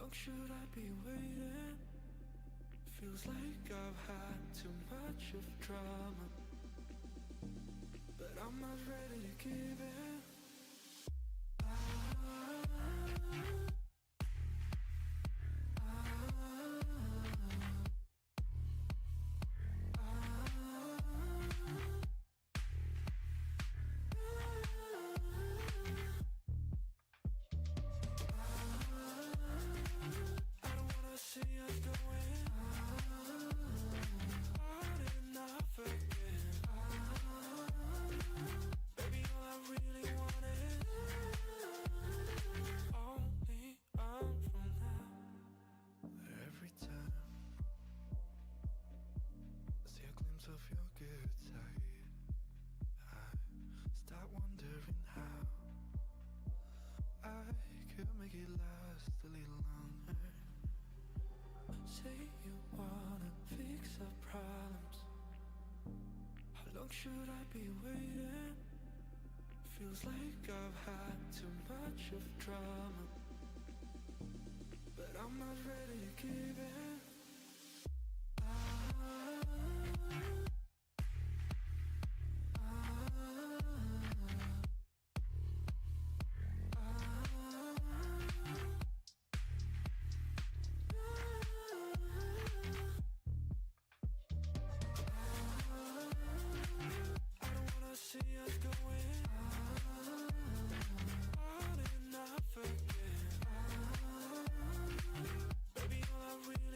long should I be waiting? Feels like I've had too much of drama, but I'm not ready to give in. Of your good side, I start wondering how I could make it last a little longer. Say you wanna fix our problems. How long should I be waiting? Feels like I've had too much of drama, but I'm not ready to give in. Baby, all I really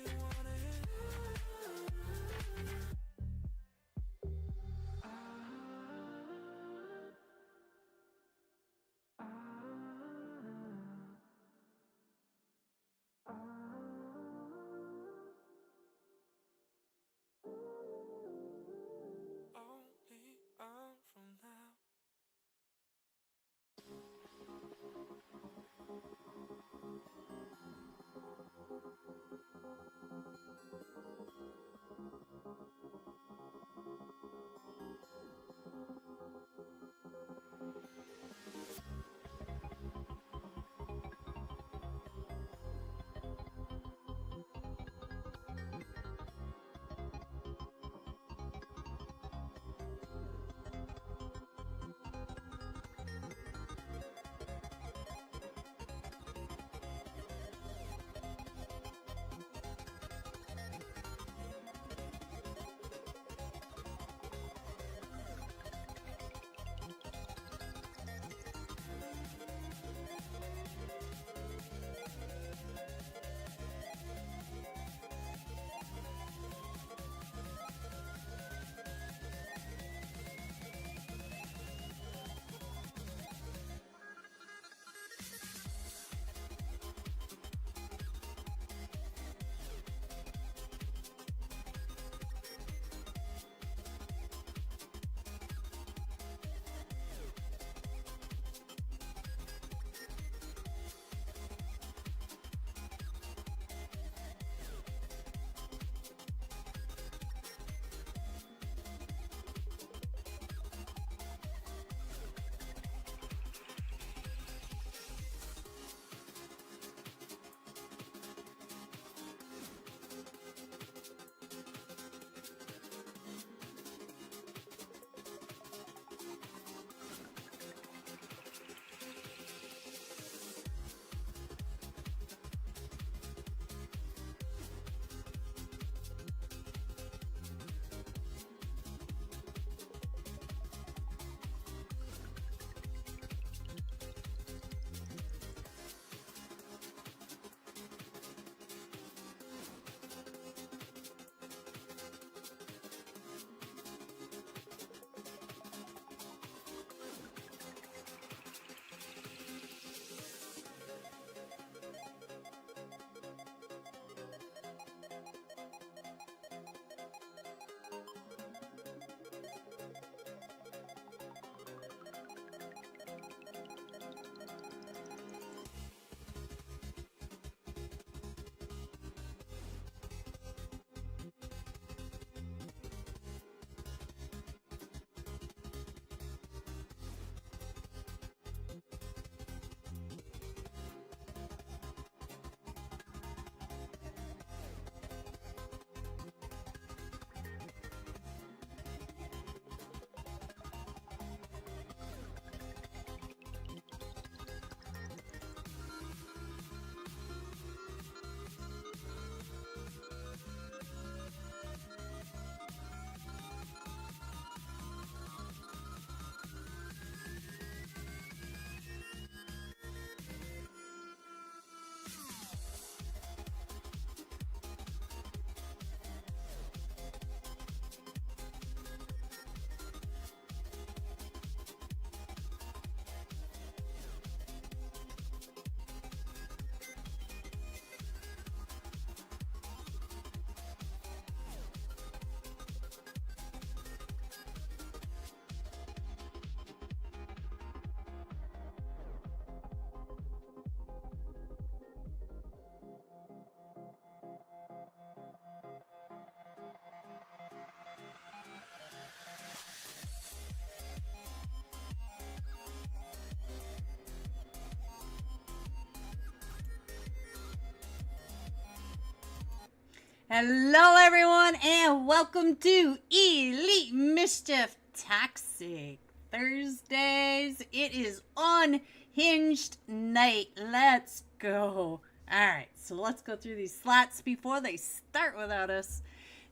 Hello, everyone, and welcome to Elite Mischief Toxic Thursdays. It is Unhinged night. Let's go. Alright, so let's go through these slots before they start without us.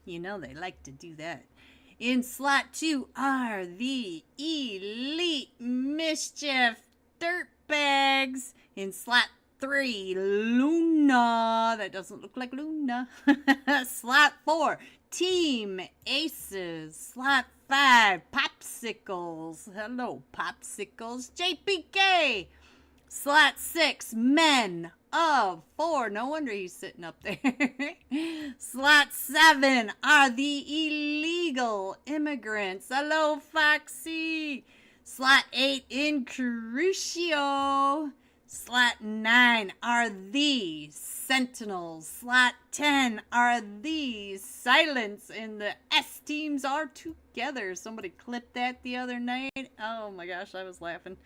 You know they like to do that. In slot 2 are the Elite Mischief Dirtbags. In slot 3, Luna. That doesn't look like Luna. Slot 4, Team Aces. Slot 5, Popsicles. Hello, Popsicles. JPK. Slot 6, Men of 4. No wonder he's sitting up there. Slot 7 are the Illegal Immigrants. Hello, Foxy. Slot 8, Incrucio. Slot 9 are the Sentinels. Slot 10 are the Silence, and the S teams are together. Somebody clipped that the other night. Oh my gosh, I was laughing.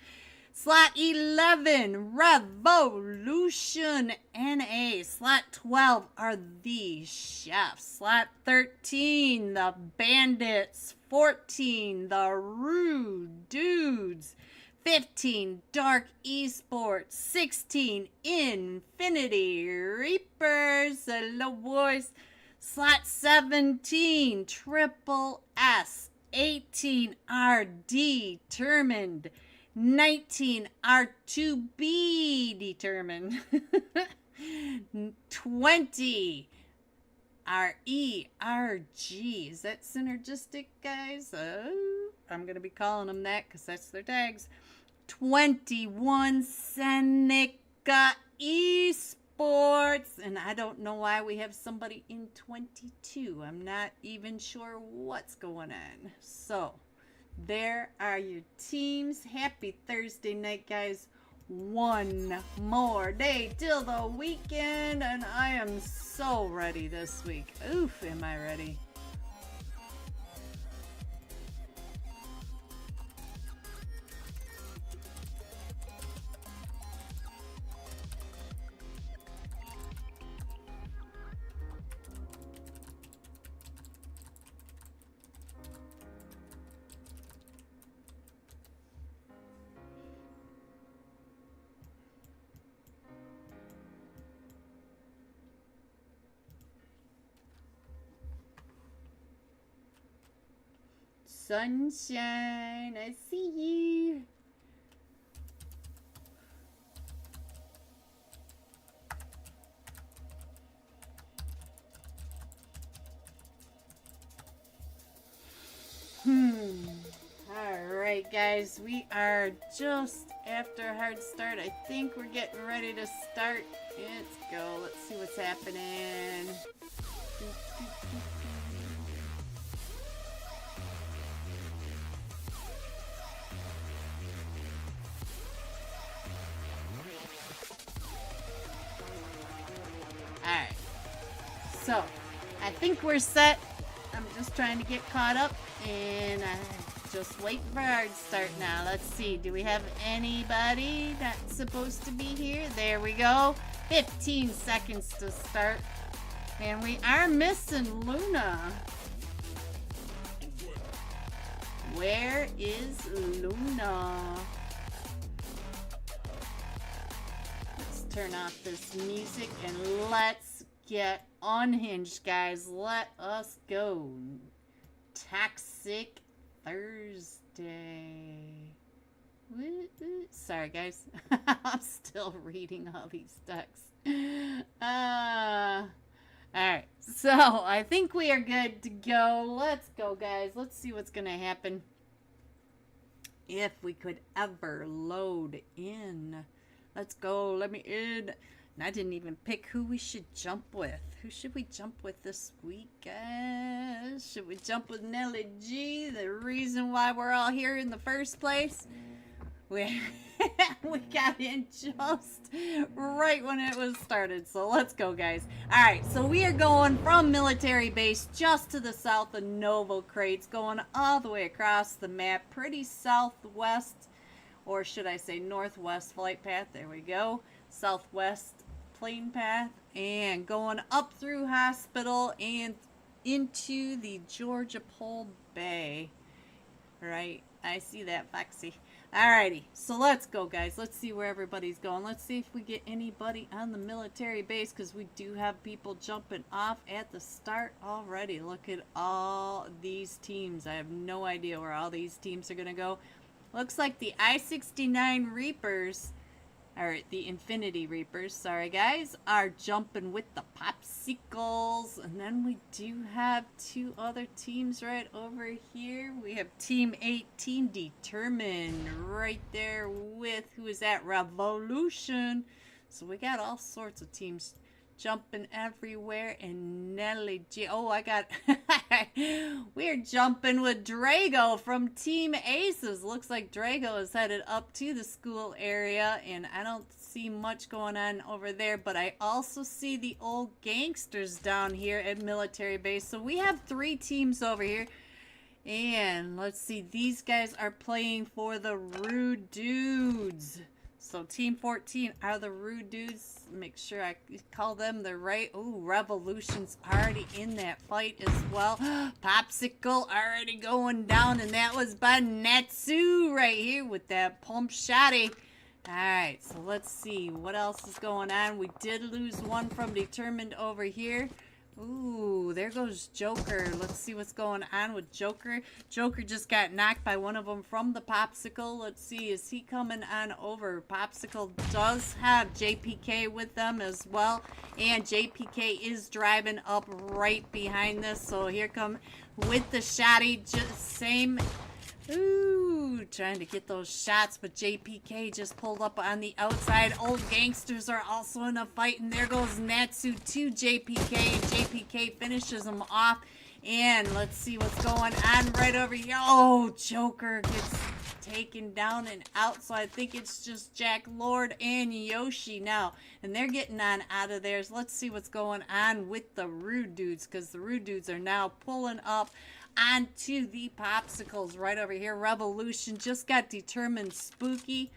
Slot 11, Revolution NA. Slot 12 are the Chefs. Slot 13, the Bandits. 14, the Rude Dudes. 15, Dark Esports. 16, Infinity Reapers. Hello, boys. Slot 17, Triple S. 18 are Determined. 19 are to be determined. 20 are ERG. Is that synergistic, guys? I'm going to be calling them that because that's their tags. 21 Seneca Esports. And I don't know why we have somebody in 22. I'm not even sure what's going on. So there are your teams. Happy Thursday night, guys. One more day till the weekend, and I am so ready this week. Oof, am I ready? Sunshine, I see you. Alright, guys, we are just after a hard start. I think we're getting ready to start. Let's go. Let's see what's happening. Alright, so I think we're set. I'm just trying to get caught up, and I'm just waiting for our start now. Let's see, do we have anybody that's supposed to be here? There we go. 15 seconds to start, and we are missing Luna. Where is Luna? Turn off this music and let's get unhinged, guys. Let us go. Toxic Thursday. Sorry, guys. I'm still reading all these texts. Alright, so I think we are good to go. Let's go, guys. Let's see what's going to happen. If we could ever load in. Let's go. Let me in. And I didn't even pick who we should jump with. Who should we jump with this week, guys? Should we jump with Nelly G? The reason why we're all here in the first place? We got in just right when it was started. So let's go, guys. All right, so we are going from military base just to the south of Novo Crates, going all the way across the map, pretty southwest, or should I say northwest flight path. There we go. Southwest plane path and going up through Hospital and into the Georgia Pole Bay. Right, I see that, Foxy. Alrighty, so let's go, guys. Let's see where everybody's going. Let's see if we get anybody on the military base, because we do have people jumping off at the start already. Look at all these teams. I have no idea where all these teams are going to go. Looks like the I-69 Reapers, or the Infinity Reapers, sorry guys, are jumping with the Popsicles. And then we do have two other teams right over here. We have Team 18 Determined right there with, who is that, Revolution. So we got all sorts of teams jumping everywhere. And Nelly G, oh, I got we're jumping with Drago from Team Aces. Looks like Drago is headed up to the school area, and I don't see much going on over there, but I also see the old gangsters down here at military base. So we have three teams over here. And let's see, these guys are playing for the Rude Dudes. So Team 14 are the Rude Dudes. Make sure I call them the right. Ooh, Revolution's already in that fight as well. Popsicle already going down, and that was by Natsu right here with that pump shotty. Alright, so let's see what else is going on. We did lose one from Determined over here. Ooh, there goes Joker. Let's see what's going on with Joker. Joker just got knocked by one of them from the Popsicle. Let's see, is he coming on over? Popsicle does have JPK with them as well. And JPK is driving up right behind this. So here come with the shotty, just same. Ooh, trying to get those shots, but JPK just pulled up on the outside. Old gangsters are also in a fight, and there goes Natsu to JPK, and JPK finishes him off. And let's see what's going on right over here. Oh, Joker gets taken down and out, so I think it's just Jack Lord and Yoshi now, and they're getting on out of theirs. Let's see what's going on with the Rude Dudes, because the Rude Dudes are now pulling up onto the Popsicles right over here. Revolution just got Determined Spooky.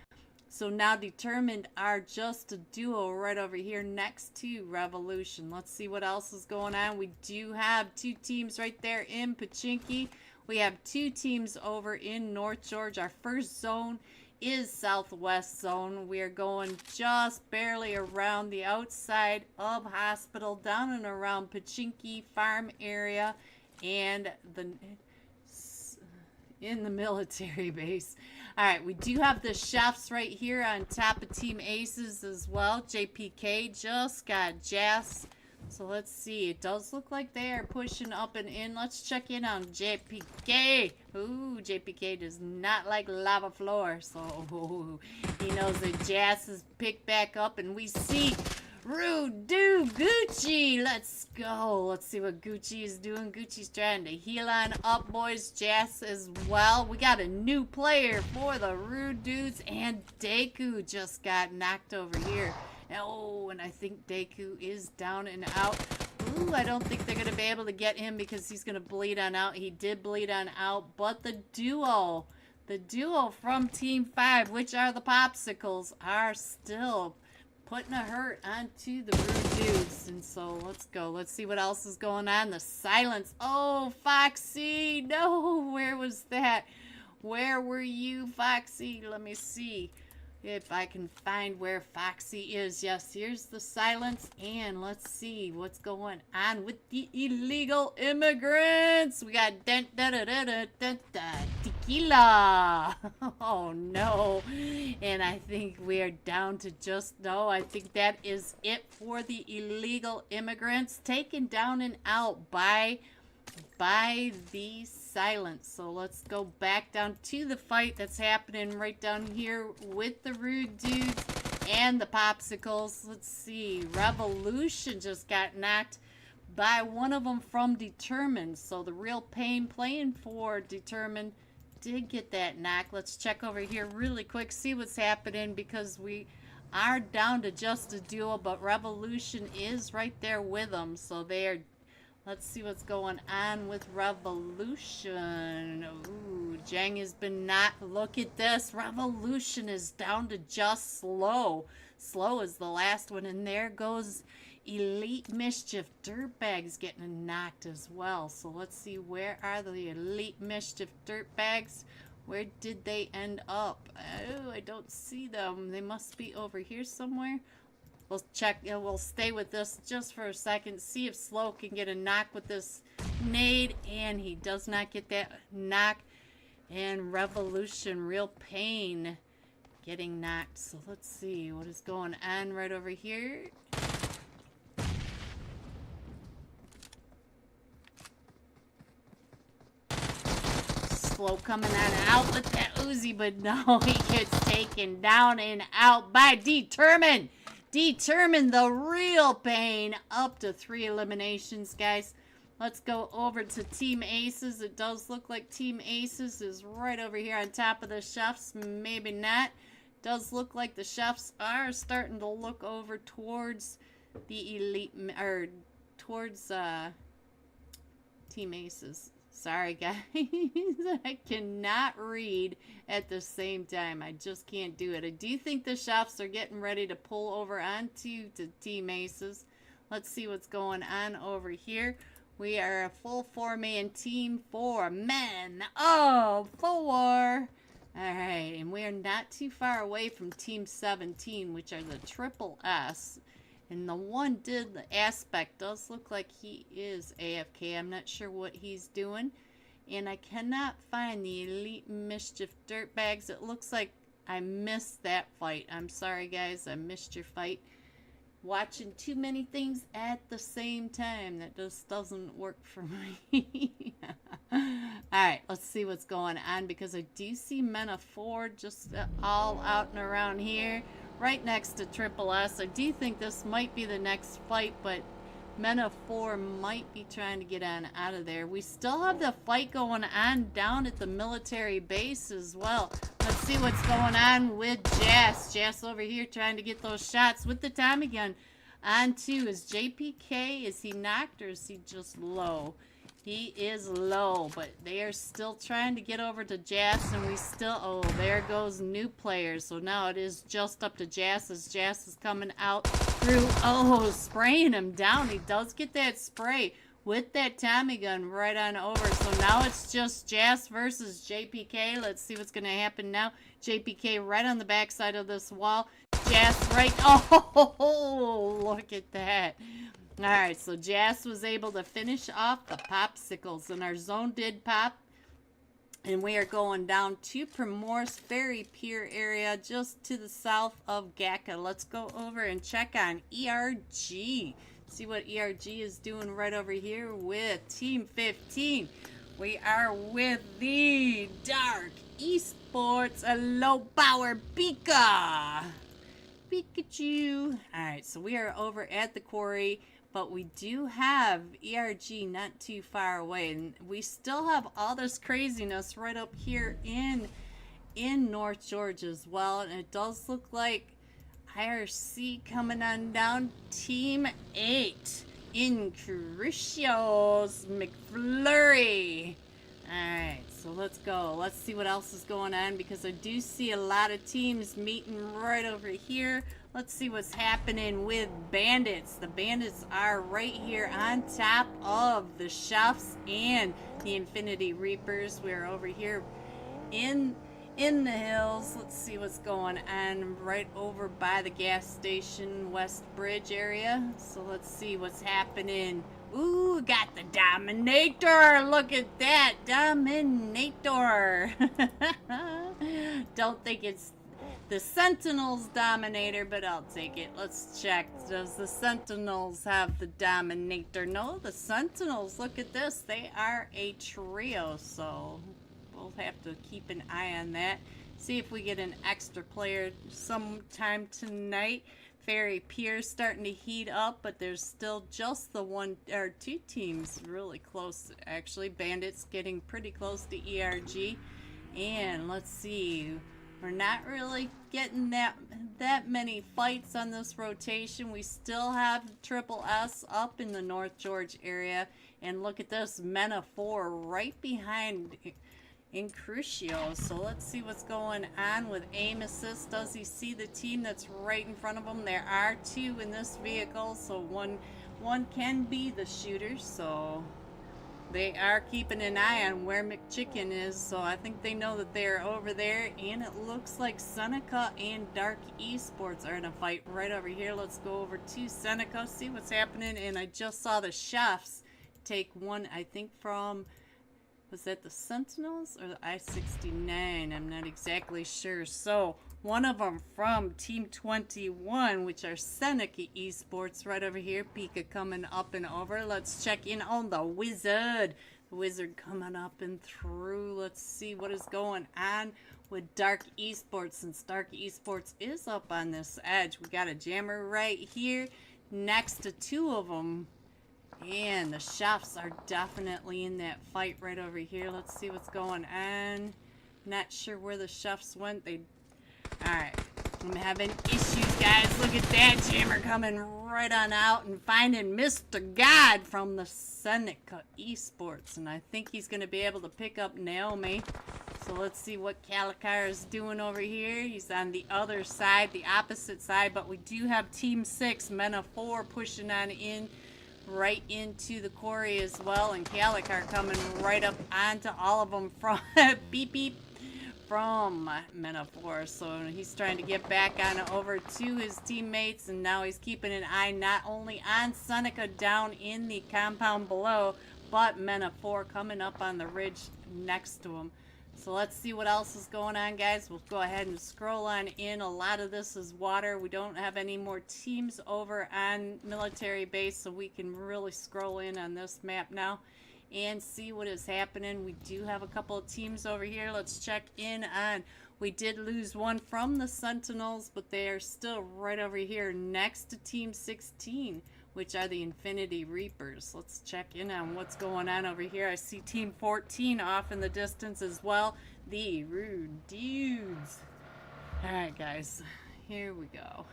So now Determined are just a duo right over here next to Revolution. Let's see what else is going on. We do have two teams right there in Pachinki. We have two teams over in North Georgia. Our first zone is Southwest Zone. We are going just barely around the outside of Hospital, down and around Pachinki Farm area, and in the military base. All right, we do have the chefs right here on top of Team Aces as well. JPK just got Jazz. So let's see. It does look like they are pushing up and in. Let's check in on JPK. Ooh, JPK does not like lava floor. So he knows that Jazz is picked back up, and we see Rude Dude Gucci. Let's go. Let's see what Gucci is doing. Gucci's trying to heal on up, boys. Jazz as well. We got a new player for the Rude Dudes, and Deku just got knocked over here. Oh, and I think Deku is down and out. Ooh, I don't think they're going to be able to get him because he's going to bleed on out. He did bleed on out, but the duo from Team 5, which are the Popsicles, are still putting a hurt onto the Rude Dudes. And so let's go. Let's see what else is going on. The silence. Oh, Foxy. No, where was that? Where were you, Foxy? Let me see if I can find where Foxy is. Yes, here's the silence. And let's see what's going on with the illegal immigrants. We got tequila. Oh, no. And I think we are down to just, no, I think that is it for the illegal immigrants. Taken down and out by the silence. So let's go back down to the fight that's happening right down here with the Rude Dudes and the Popsicles. Let's see. Revolution just got knocked by one of them from Determined. So the real pain playing for Determined did get that knock. Let's check over here really quick, see what's happening, because we are down to just a duo, but Revolution is right there with them. So they are. Let's see what's going on with Revolution. Ooh, Jang has been not. Look at this. Revolution is down to just slow. Slow is the last one, and there goes Elite Mischief. Dirtbags getting knocked as well. So let's see, where are the Elite Mischief Dirtbags? Where did they end up? Oh, I don't see them. They must be over here somewhere. We'll check, we'll stay with this just for a second, see if Slow can get a knock with this nade, and he does not get that knock. And Revolution, Real Pain, getting knocked. So let's see what is going on right over here. Slow coming on out with that Uzi, but no, he gets taken down and out by Determined. Determined, the Real Pain, up to 3 eliminations, guys. Let's go over to Team Aces. It does look like Team Aces is right over here on top of the Chefs. Maybe not. Does look like the Chefs are starting to look over towards the Elite, or towards Team Aces. Sorry, guys. I cannot read at the same time. I just can't do it. I do think the Chefs are getting ready to pull over onto Team Aces. Let's see what's going on over here. We are a full 4-man team, 4 men of 4. Alright, and we are not too far away from Team 17, which are the Triple S. And the one did the aspect does look like he is AFK. I'm not sure what he's doing. And I cannot find the Elite Mischief Dirtbags. It looks like I missed that fight. I'm sorry, guys. I missed your fight. Watching too many things at the same time. That just doesn't work for me. Alright, let's see what's going on, because I do see Men of 4 just all out and around here. Right next to Triple S. I do think this might be the next fight, but Men of 4 might be trying to get on out of there. We still have the fight going on down at the military base as well. Let's see what's going on with Jas. Jas over here trying to get those shots with the Tommy gun. On to is JPK. Is he knocked or is he just low? He is low, but they are still trying to get over to Jas, and we still, oh, there goes new players. So now it is just up to Jas as Jas is coming out through, oh, spraying him down. He does get that spray with that Tommy gun right on over. So now it's just Jas versus JPK. Let's see what's going to happen now. JPK right on the backside of this wall. Jas right, oh, look at that. Alright, so Jas was able to finish off the popsicles, and our zone did pop. And we are going down to Primorse Ferry Pier area, just to the south of Gaka. Let's go over and check on ERG. See what ERG is doing right over here with Team 15. We are with the Dark Esports Low Power Pika. Pikachu. Alright, so we are over at the quarry. But we do have ERG not too far away. And we still have all this craziness right up here in North Georgia as well. And it does look like IRC coming on down. Team 8 in Crucios McFlurry. Alright, so let's go. Let's see what else is going on, because I do see a lot of teams meeting right over here. Let's see what's happening with Bandits. The Bandits are right here on top of the Chefs and the Infinity Reapers. We're over here in the hills. Let's see what's going on right over by the gas station West Bridge area. So let's see what's happening. Ooh, got the Dominator. Look at that. Dominator. Don't think it's the Sentinels Dominator, but I'll take it. Let's check. Does the Sentinels have the Dominator? No, the Sentinels, look at this. They are a trio, so we'll have to keep an eye on that. See if we get an extra player sometime tonight. Ferry Pier starting to heat up, but there's still just the 1 or 2 teams really close, actually. Bandits getting pretty close to ERG. And let's see. We're not really getting that many fights on this rotation. We still have Triple S up in the North George area. And look at this, Men of 4 right behind in Crucio. So let's see what's going on with aim assist. Does he see the team that's right in front of him? There are two in this vehicle, so one can be the shooter. So they are keeping an eye on where McChicken is, so I think they know that they're over there. And it looks like Seneca and Dark Esports are in a fight right over here. Let's go over to Seneca, see what's happening. And I just saw the Chefs take one, I think from, was that the Sentinels or the I-69? I'm not exactly sure. So one of them from Team 21, which are Seneca Esports, right over here. Pika coming up and over. Let's check in on the Wizard. The Wizard coming up and through. Let's see what is going on with Dark Esports. Since Dark Esports is up on this edge, we got a jammer right here next to two of them. And the Chefs are definitely in that fight right over here. Let's see what's going on. Not sure where the Chefs went. Alright, I'm having issues, guys. Look at that jammer coming right on out and finding Mr. God from the Seneca Esports. And I think he's going to be able to pick up Naomi. So let's see what Calicar is doing over here. He's on the other side, the opposite side. But we do have Team 6, men of 4, pushing on in right into the quarry as well. And Calicar coming right up onto all of them from beep beep. From Metaphor. So he's trying to get back on over to his teammates, and now he's keeping an eye not only on Seneca down in the compound below, but Metaphor coming up on the ridge next to him. So let's see what else is going on, guys. We'll go ahead and scroll on in. A lot of this is water. We don't have any more teams over on military base, so we can really scroll in on this map now and see what is happening. We do have a couple of teams over here. Let's check in on. We did lose one from the Sentinels, but they are still right over here next to Team 16, which are the Infinity Reapers. Let's check in on what's going on over here. I see Team 14 off in the distance as well. The Rude Dudes. Alright, guys. Here we go.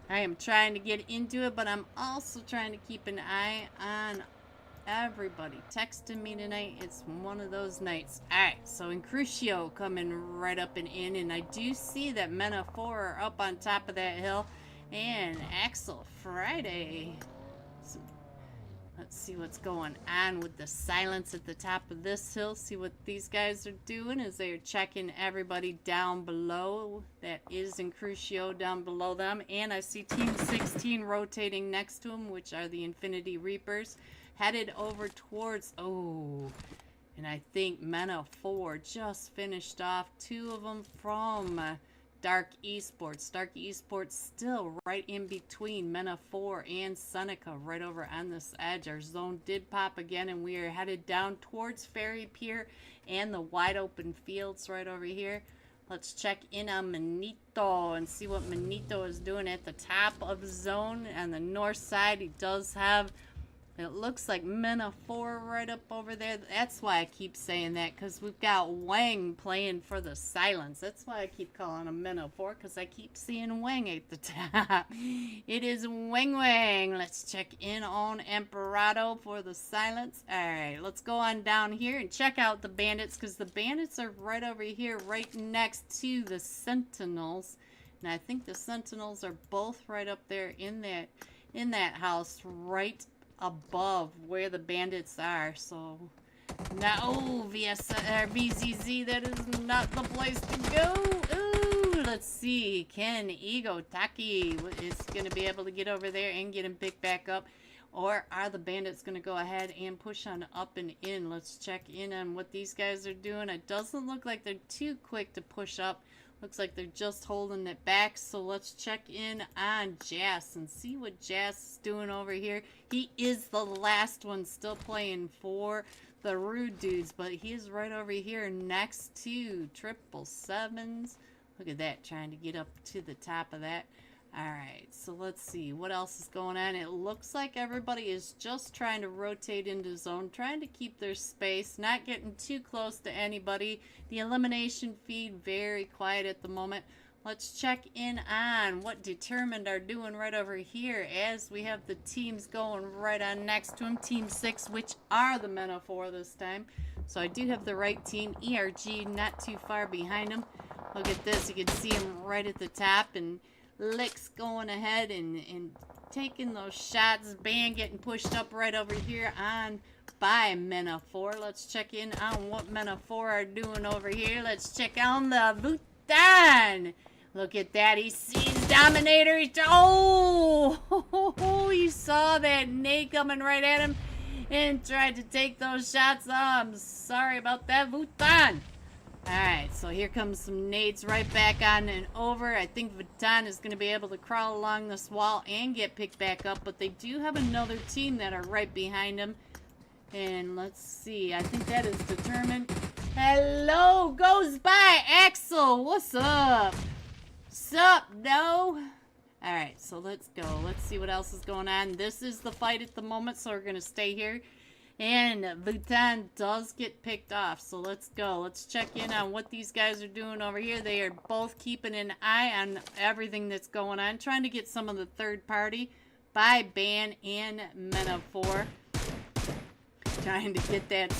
I am trying to get into it, but I'm also trying to keep an eye on everybody texting me tonight. It's one of those nights. Alright, so in Crucio coming right up and in, and I do see that Men of 4 are up on top of that hill, and Axel Friday. So, let's see what's going on with the silence at the top of this hill. See what these guys are doing as they're checking everybody down below that is in Crucio down below them. And I see Team 16 rotating next to them, which are the Infinity Reapers, headed over towards, and I think Mena 4 just finished off two of them from Dark Esports. Dark Esports still right in between Mena 4 and Seneca, right over on this edge. Our zone did pop again, and we are headed down towards Ferry Pier and the wide open fields right over here. Let's check in on Manito and see what Manito is doing at the top of the zone. On the north side, he does have, it looks like Mena 4 right up over there. That's why I keep saying that, because we've got Wang playing for the silence. That's why I keep calling him Mena 4, because I keep seeing Wang at the top. It is Wang Wang. Let's check in on Emperado for the silence. Alright, let's go on down here and check out the bandits, because the bandits are right over here, right next to the sentinels. And I think the sentinels are both right up there in that house, right above where the bandits are. So now, VZZ, that is not the place to go. Ooh, let's see. Can Ego Taki is going to be able to get over there and get him picked back up? Or are the bandits going to go ahead and push on up and in? Let's check in on what these guys are doing. It doesn't look like they're too quick to push up. Looks like they're just holding it back. So let's check in on Jas and see what Jas is doing over here. He is the last one still playing for the Rude Dudes, but he is right over here next to 777s. Look at that, trying to get up to the top of that. Alright, so let's see what else is going on. It looks like everybody is just trying to rotate into zone, trying to keep their space, not getting too close to anybody. The elimination feed very quiet at the moment. Let's check in on what Determined are doing right over here as we have the teams going right on next to them. Team 6, which are the Mena 4 this time. So I do have the right team. ERG not too far behind him. Look at this. You can see him right at the top. And Lick's going ahead and taking those shots. Ban getting pushed up right over here on by Mena4. Let's check in on what Mena4 are doing over here. Let's check on the Bhutan. Look at that. He sees Dominator. Oh, you saw that nade coming right at him and tried to take those shots. Oh, I'm sorry about that, Bhutan. Alright, so here comes some nades right back on and over. I think Vuitton is going to be able to crawl along this wall and get picked back up, but they do have another team that are right behind them. And let's see, I think that is determined. Hello, goes by Axel. What's up? Sup, no? Alright, so let's go. Let's see what else is going on. This is the fight at the moment, so we're going to stay here. And Bhutan does get picked off, so let's go. Let's check in on what these guys are doing over here. They are both keeping an eye on everything that's going on, trying to get some of the third party by Ban and Mena4. Trying to get that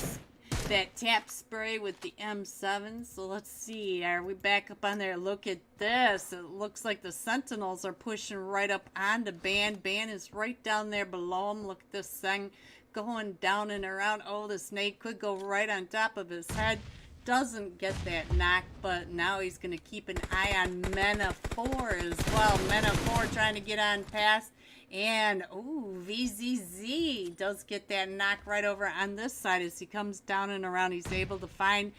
tap spray with the M7. So let's see, are we back up on there? Look at this. It looks like the Sentinels are pushing right up onto Ban. Ban is right down there below him. Look at this thing going down and around. Oh, the snake could go right on top of his head. Doesn't get that knock, but now he's going to keep an eye on Mena4 as well. Mena4 trying to get on past. And, ooh, VZZ does get that knock right over on this side as he comes down and around. He's able to find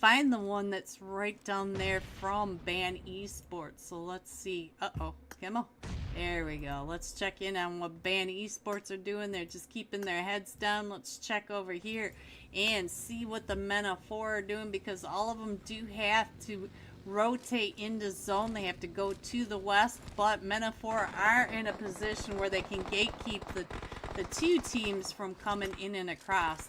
the one that's right down there from Ban Esports. So let's see. Uh-oh. Come on. There we go. Let's check in on what Ban Esports are doing. They're just keeping their heads down. Let's check over here and see what the Mena4 are doing, because all of them do have to rotate into zone. They have to go to the west, but Mena4 are in a position where they can gatekeep the two teams from coming in and across.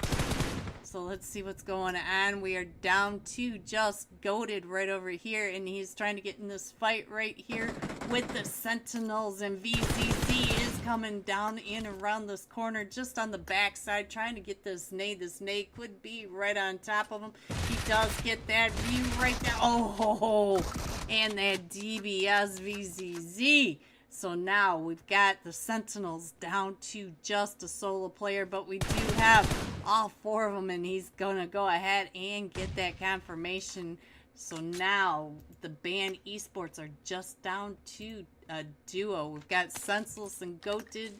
So let's see what's going on. We are down to just Goated right over here, and he's trying to get in this fight right here with the Sentinels, and VCC is coming down in around this corner just on the backside trying to get this nade. This nade could be right on top of him. He does get that view right there. Oh, and that DBS VZZ. So now we've got the Sentinels down to just a solo player, but we do have all four of them, and he's going to go ahead and get that confirmation. So now the Ban Esports are just down to a duo. We've got Senseless and Goated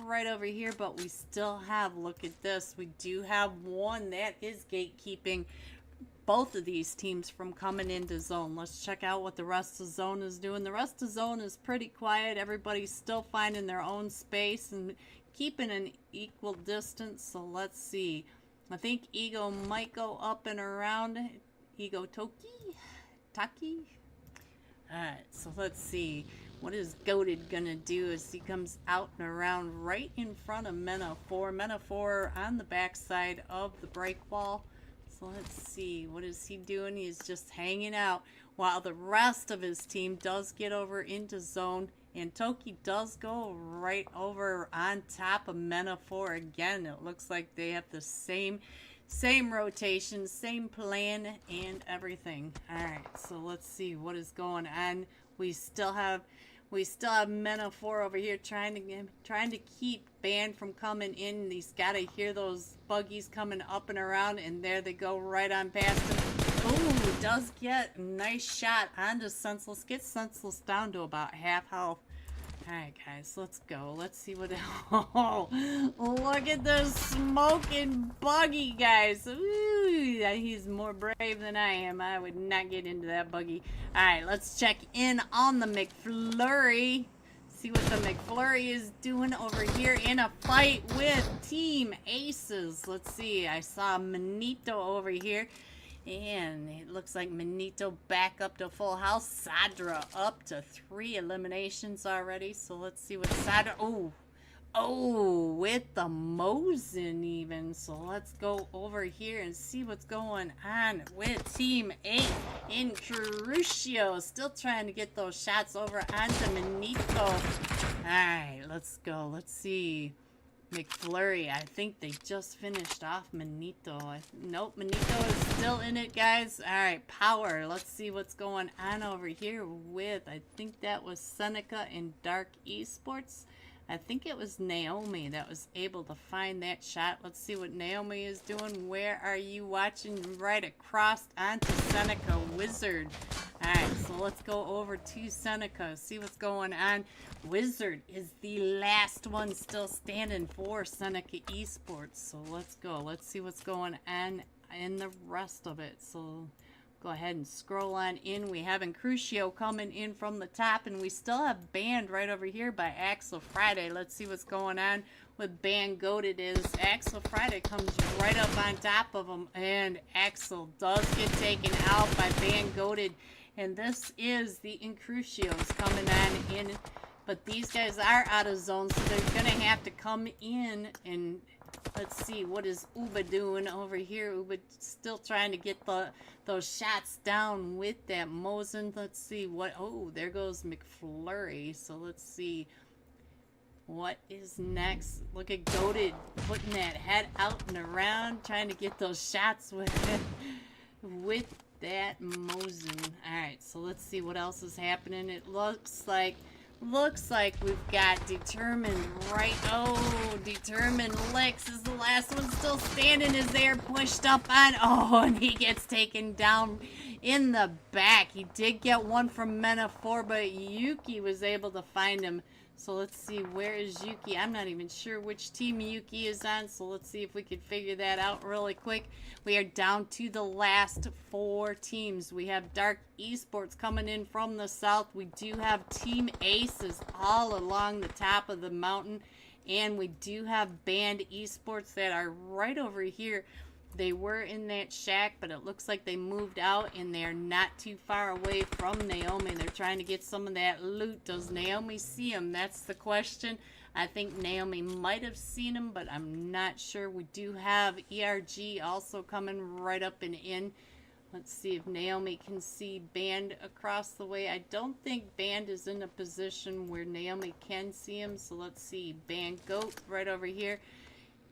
right over here, but we still have, look at this, we do have one that is gatekeeping both of these teams from coming into zone. Let's check out what the rest of zone is doing. The rest of zone is pretty quiet. Everybody's still finding their own space and keeping an equal distance. So let's see. I think Ego might go up and around. Ego Taki. Alright, so let's see. What is Goated gonna do as he comes out and around right in front of Mena4. Mena4 on the backside of the break wall. So let's see, what is he doing? He's just hanging out while the rest of his team does get over into zone, and Toki does go right over on top of Mena4 again. It looks like they have the same rotation, same plan and everything. Alright, so let's see what is going on. We still have Mena4 over here trying to keep Ban from coming in. He's got to hear those buggies coming up and around, and there they go right on past him. Ooh, does get a nice shot onto Senseless. Gets Senseless down to about half health. Alright guys, let's go. Let's see what... Oh, look at the smoking buggy, guys. Ooh, he's more brave than I am. I would not get into that buggy. Alright, let's check in on the McFlurry. See what the McFlurry is doing over here in a fight with Team Aces. Let's see. I saw Manito over here. And it looks like Manito back up to full house. Sadra up to 3 eliminations already. So let's see what Sadra... Oh, with the Mosin even. So let's go over here and see what's going on with Team 8 in Crucio. Still trying to get those shots over onto Manito. Alright, let's go. Let's see. McFlurry. I think they just finished off Manito. Nope, Manito is still in it, guys. All right, Power. Let's see what's going on over here with, I think that was Seneca and Dark Esports. I think it was Naomi that was able to find that shot. Let's see what Naomi is doing. Where are you watching? Right across onto Seneca Wizard. Alright, so let's go over to Seneca. See what's going on. Wizard is the last one still standing for Seneca Esports. So let's go. Let's see what's going on in the rest of it. So go ahead and scroll on in. We have Crucio coming in from the top, and we still have Banned right over here by Axel Friday. Let's see what's going on with Banned Goated. Is Axel Friday comes right up on top of him, and Axel does get taken out by Banned Goated. And this is the Crucios coming on in, but these guys are out of zone, so they're gonna have to come in. And let's see, what is Uba doing over here? Uba still trying to get those shots down with that Mosin. Let's see what, oh, there goes McFlurry. So let's see what is next. Look at Goated putting that head out and around, trying to get those shots with that Mosin. Alright, so let's see what else is happening. It looks like we've got Determined right. Oh, Determined Lex is the last one still standing as they're pushed up on. Oh, and he gets taken down in the back. He did get one from Mena 4, but Yuki was able to find him. So let's see, where is Yuki? I'm not even sure which team Yuki is on, so let's see if we can figure that out really quick. We are down to the last 4 teams. We have Dark Esports coming in from the south. We do have Team Aces all along the top of the mountain. And we do have Banned Esports that are right over here. They were in that shack, but it looks like they moved out, and they're not too far away from Naomi. They're trying to get some of that loot. Does Naomi see him? That's the question. I think Naomi might have seen him, but I'm not sure. We do have ERG also coming right up and in. Let's see if Naomi can see Banned across the way. I don't think Banned is in a position where Naomi can see him, so let's see. Banned Goat right over here.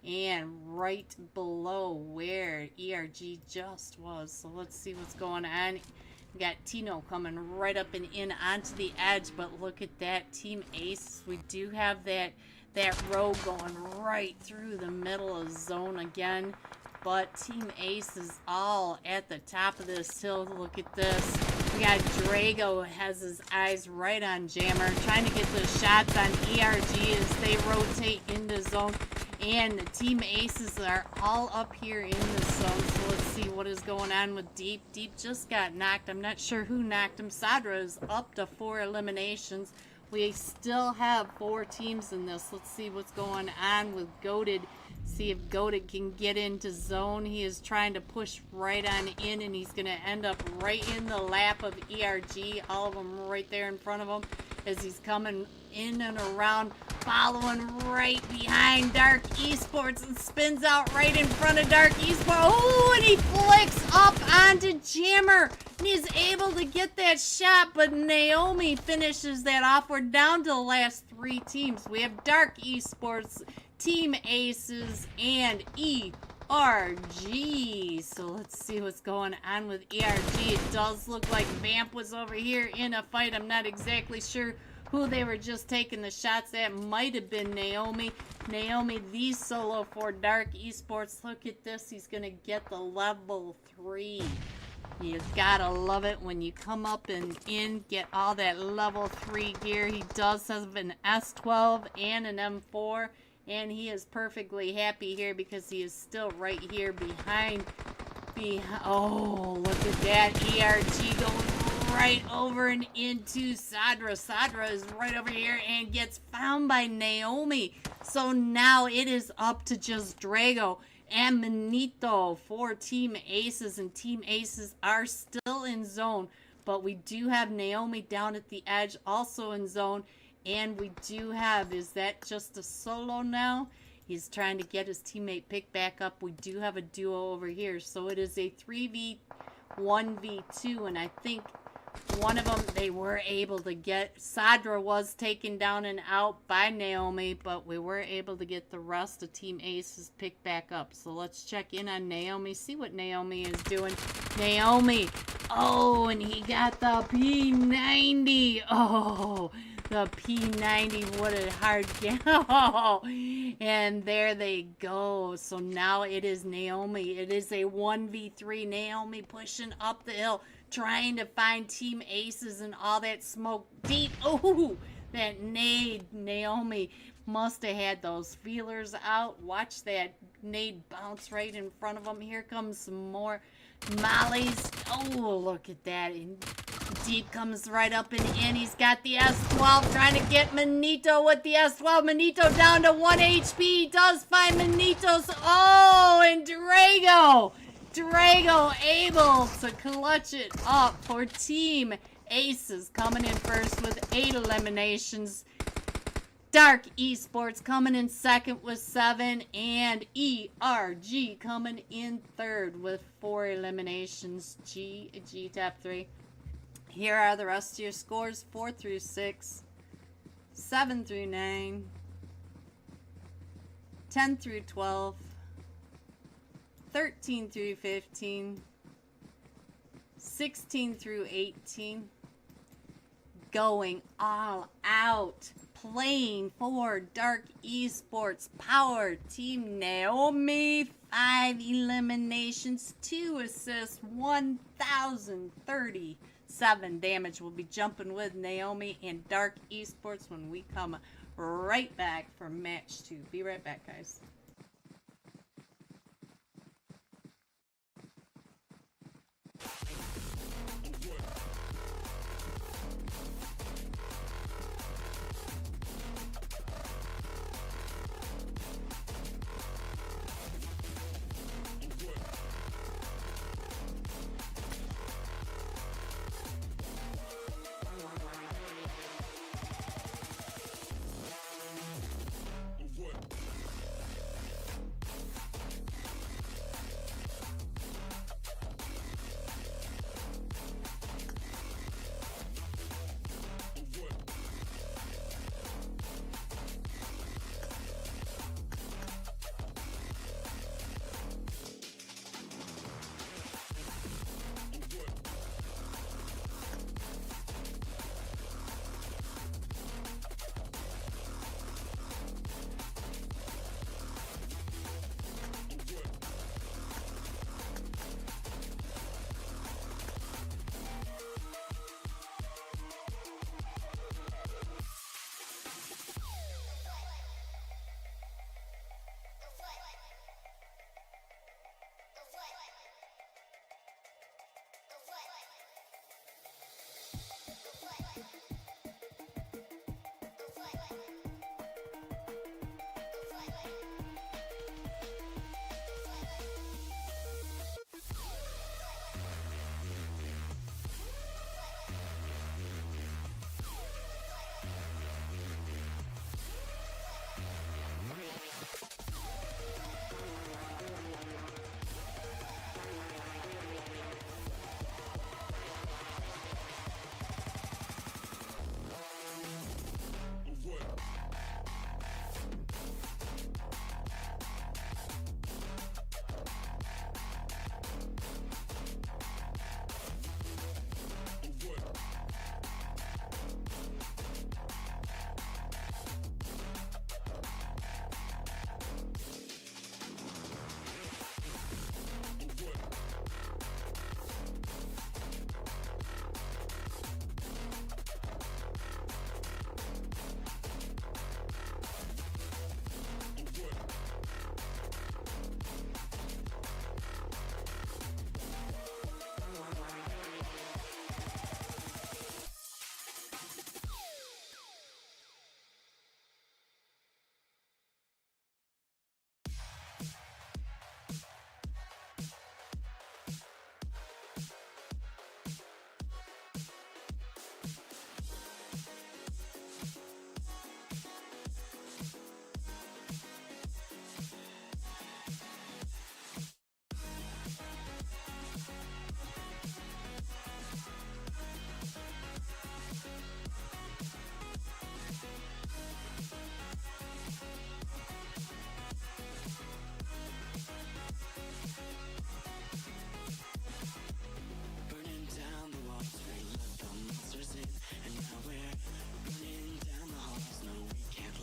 And right below where ERG just was. So let's see what's going on. We got Tino coming right up and in onto the edge, but look at that, Team Ace. We do have that row going right through the middle of zone again. But Team Ace is all at the top of this hill. Look at this. We got Drago has his eyes right on Jammer, trying to get the shots on ERG as they rotate into zone. And the Team Aces are all up here in the zone. So let's see what is going on with Deep. Deep just got knocked. I'm not sure who knocked him. Sadra is up to 4 eliminations. We still have 4 teams in this. Let's see what's going on with Goated. See if Goated can get into zone. He is trying to push right on in, and he's going to end up right in the lap of ERG. All of them right there in front of him as he's coming in and around, following right behind Dark Esports, and spins out right in front of Dark Esports. Oh, and he flicks up onto Jammer, and he's able to get that shot, but Naomi finishes that off. We're down to the last 3 teams. We have Dark Esports, Team Aces, and ERG. So let's see what's going on with ERG. It does look like Vamp was over here in a fight. I'm not exactly sure who they were just taking the shots at. Might have been Naomi. Naomi, the solo for Dark Esports. Look at this. He's going to get the level 3. You gotta love it when you come up and in, get all that level 3 gear. He does have an S12 and an M4. And he is perfectly happy here because he is still right here behind. Oh, look at that. ERG going right over and into Sadra. Sadra is right over here and gets found by Naomi. So now it is up to just Drago and Manito for Team Aces. And Team Aces are still in zone. But we do have Naomi down at the edge also in zone. And we do have, is that just a solo now? He's trying to get his teammate picked back up. We do have a duo over here. So it is a 3v1v2. And I think One of them, they were able to get. Sadra was taken down and out by Naomi, but we were able to get the rest of Team Aces picked back up. So let's check in on Naomi, see what Naomi is doing. Naomi, oh, and he got the P90. Oh, the P90, what a hard game. Oh, and there they go. So now it is Naomi. It is a 1v3. Naomi pushing up the hill, trying to find Team Aces and all that smoke deep. Oh, that nade. Naomi must have had those feelers out. Watch that nade bounce right in front of him. Here comes some more mollies. Oh, look at that. And deep comes right up and in. He's got the S12 trying to get Manito with the S12. Manito down to 1 HP. He does find Manito's. Oh, and Drago able to clutch it up for Team Aces, coming in first with 8 eliminations. Dark Esports coming in second with 7, and ERG coming in third with 4 eliminations. G top 3. Here are the rest of your scores: 4 through 6, 7 through 9, 10 through 12, 13 through 15, 16 through 18. Going all out, playing for Dark Esports Power Team Naomi. 5 eliminations, 2 assists, 1,037 damage. We'll be jumping with Naomi and Dark Esports when we come right back for match 2. Be right back, guys.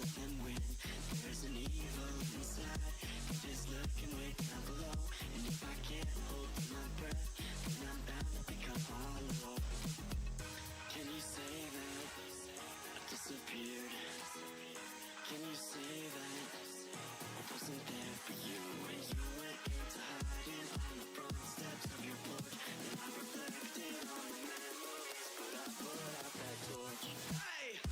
And when there's an evil inside, just look and wait down below. And if I can't hold my breath, then I'm bound to become hollow. Can you say that I disappeared? Can you say that I wasn't there for you when you went into hiding on the front steps of your porch? And I reflected on the memories, but I put out that torch. Hey!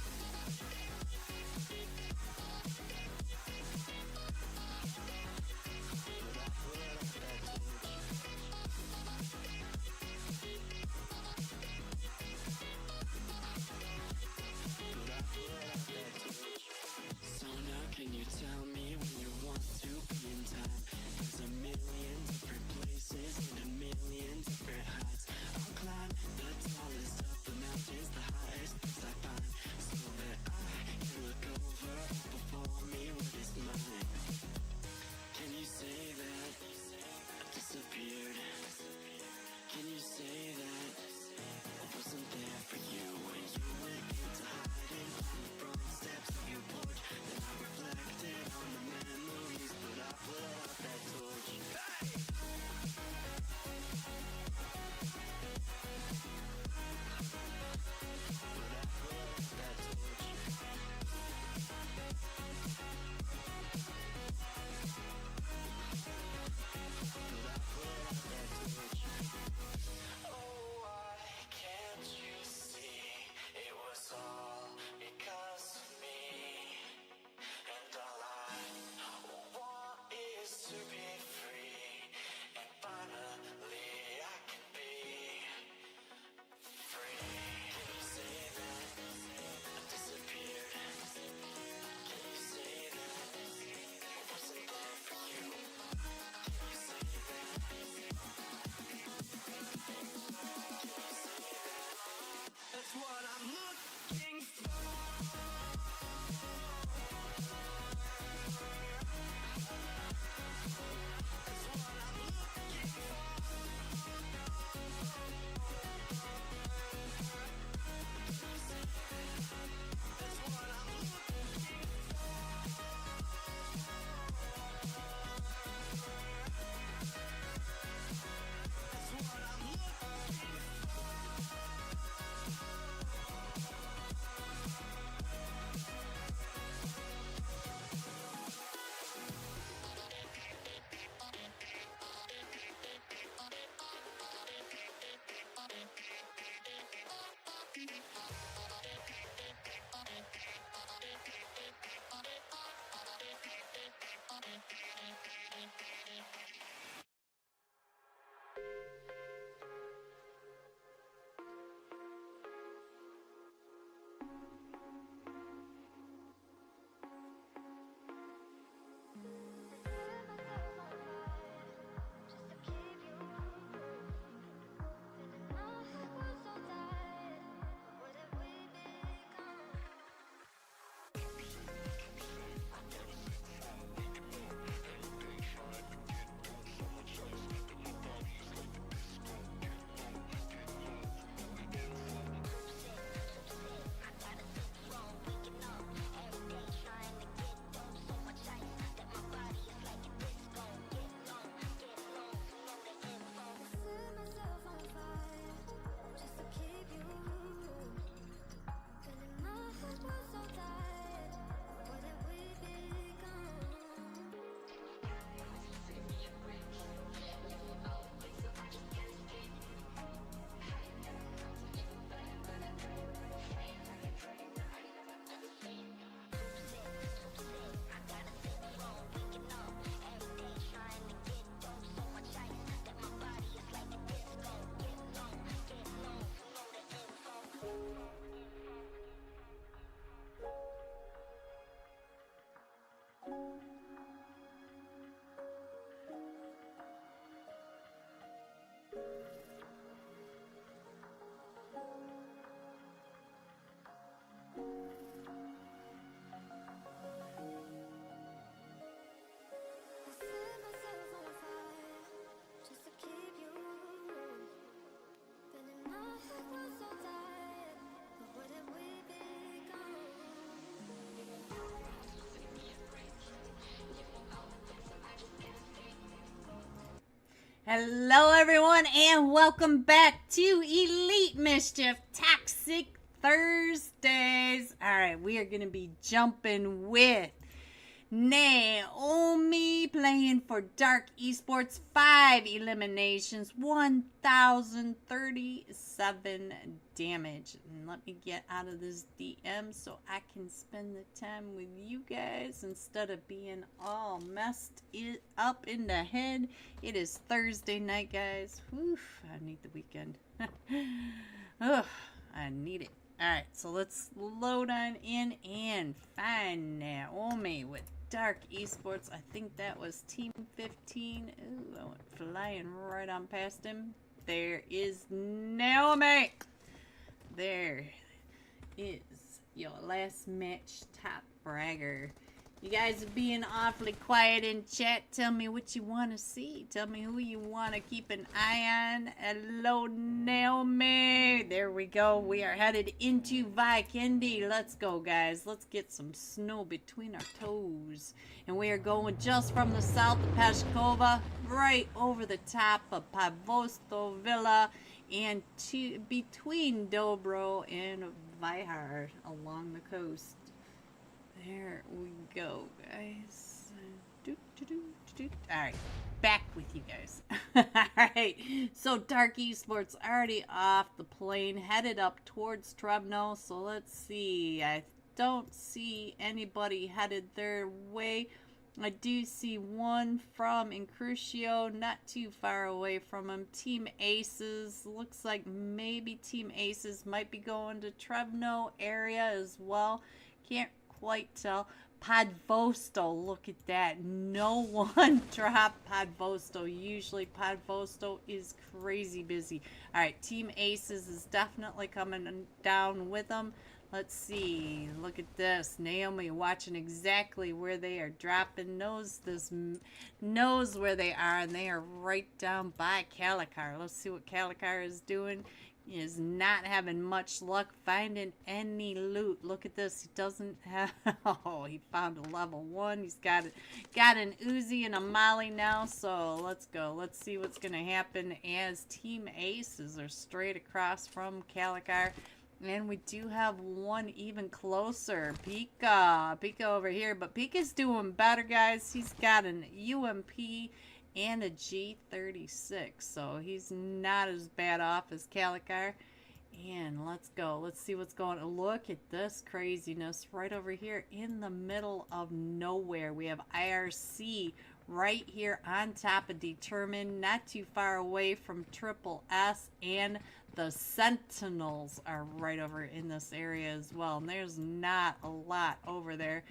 But I put out that torch. But I put out that torch. So now can you tell me when you want to be in time? There's a million different places and a million different heights. I'll climb the tallest of the mountains, the highest place I find, so that I can look over before me what is mine. Can you say that I disappeared? Can you say that I wasn't there for you when you went into hiding on the front steps of your porch? Then I reflected on the memories, but I put out that torch. Hey! But I Hello, everyone, and welcome back to Elite Mischief Toxic Thursdays. All right, we are going to be jumping with Naomi playing for Dark Esports. 5 eliminations, 1,037 damage. And let me get out of this DM so I can spend the time with you guys instead of being all messed up in the head. It is Thursday night, guys. Whew, I need the weekend. Ugh, I need it. Alright, so let's load on in and find Naomi with Dark Esports. I think that was Team 15. Ooh, I went flying right on past him. There is Naomi. There is your last match top fragger. You guys are being awfully quiet in chat. Tell me what you want to see. Tell me who you want to keep an eye on. Hello, Naomi. There we go. We are headed into Vikendi. Let's go, guys. Let's get some snow between our toes. And we are going just from the south of Peshkova, right over the top of Pavosto Villa, and between Dobro and Vihar along the coast. There we go, guys. Alright, back with you guys. Alright, so Dark Esports already off the plane, headed up towards Trebno. So let's see. I don't see anybody headed their way. I do see one from Incrucio, not too far away from him. Team Aces, looks like maybe Team Aces might be going to Trebno area as well. Can't quite tell. Podvosto, look at that. No one dropped Podvosto. Usually Podvosto is crazy busy. Alright, Team Aces is definitely coming down with them. Let's see. Look at this. Naomi watching exactly where they are dropping. Knows where they are, and they are right down by Calicar. Let's see what Calicar is doing. He is not having much luck finding any loot. Look at this. He doesn't have... Oh, he found a level 1. He's got an Uzi and a Molly now. So let's go. Let's see what's going to happen as Team Aces are straight across from Calicar. And we do have one even closer. Pika. Pika over here. But Pika's doing better, guys. He's got an UMP and a G36, so he's not as bad off as Calicar. And let's go. Let's see what's going on. Look at this craziness right over here in the middle of nowhere. We have IRC right here on top of Determined, not too far away from Triple S, and the Sentinels are right over in this area as well. And there's not a lot over there.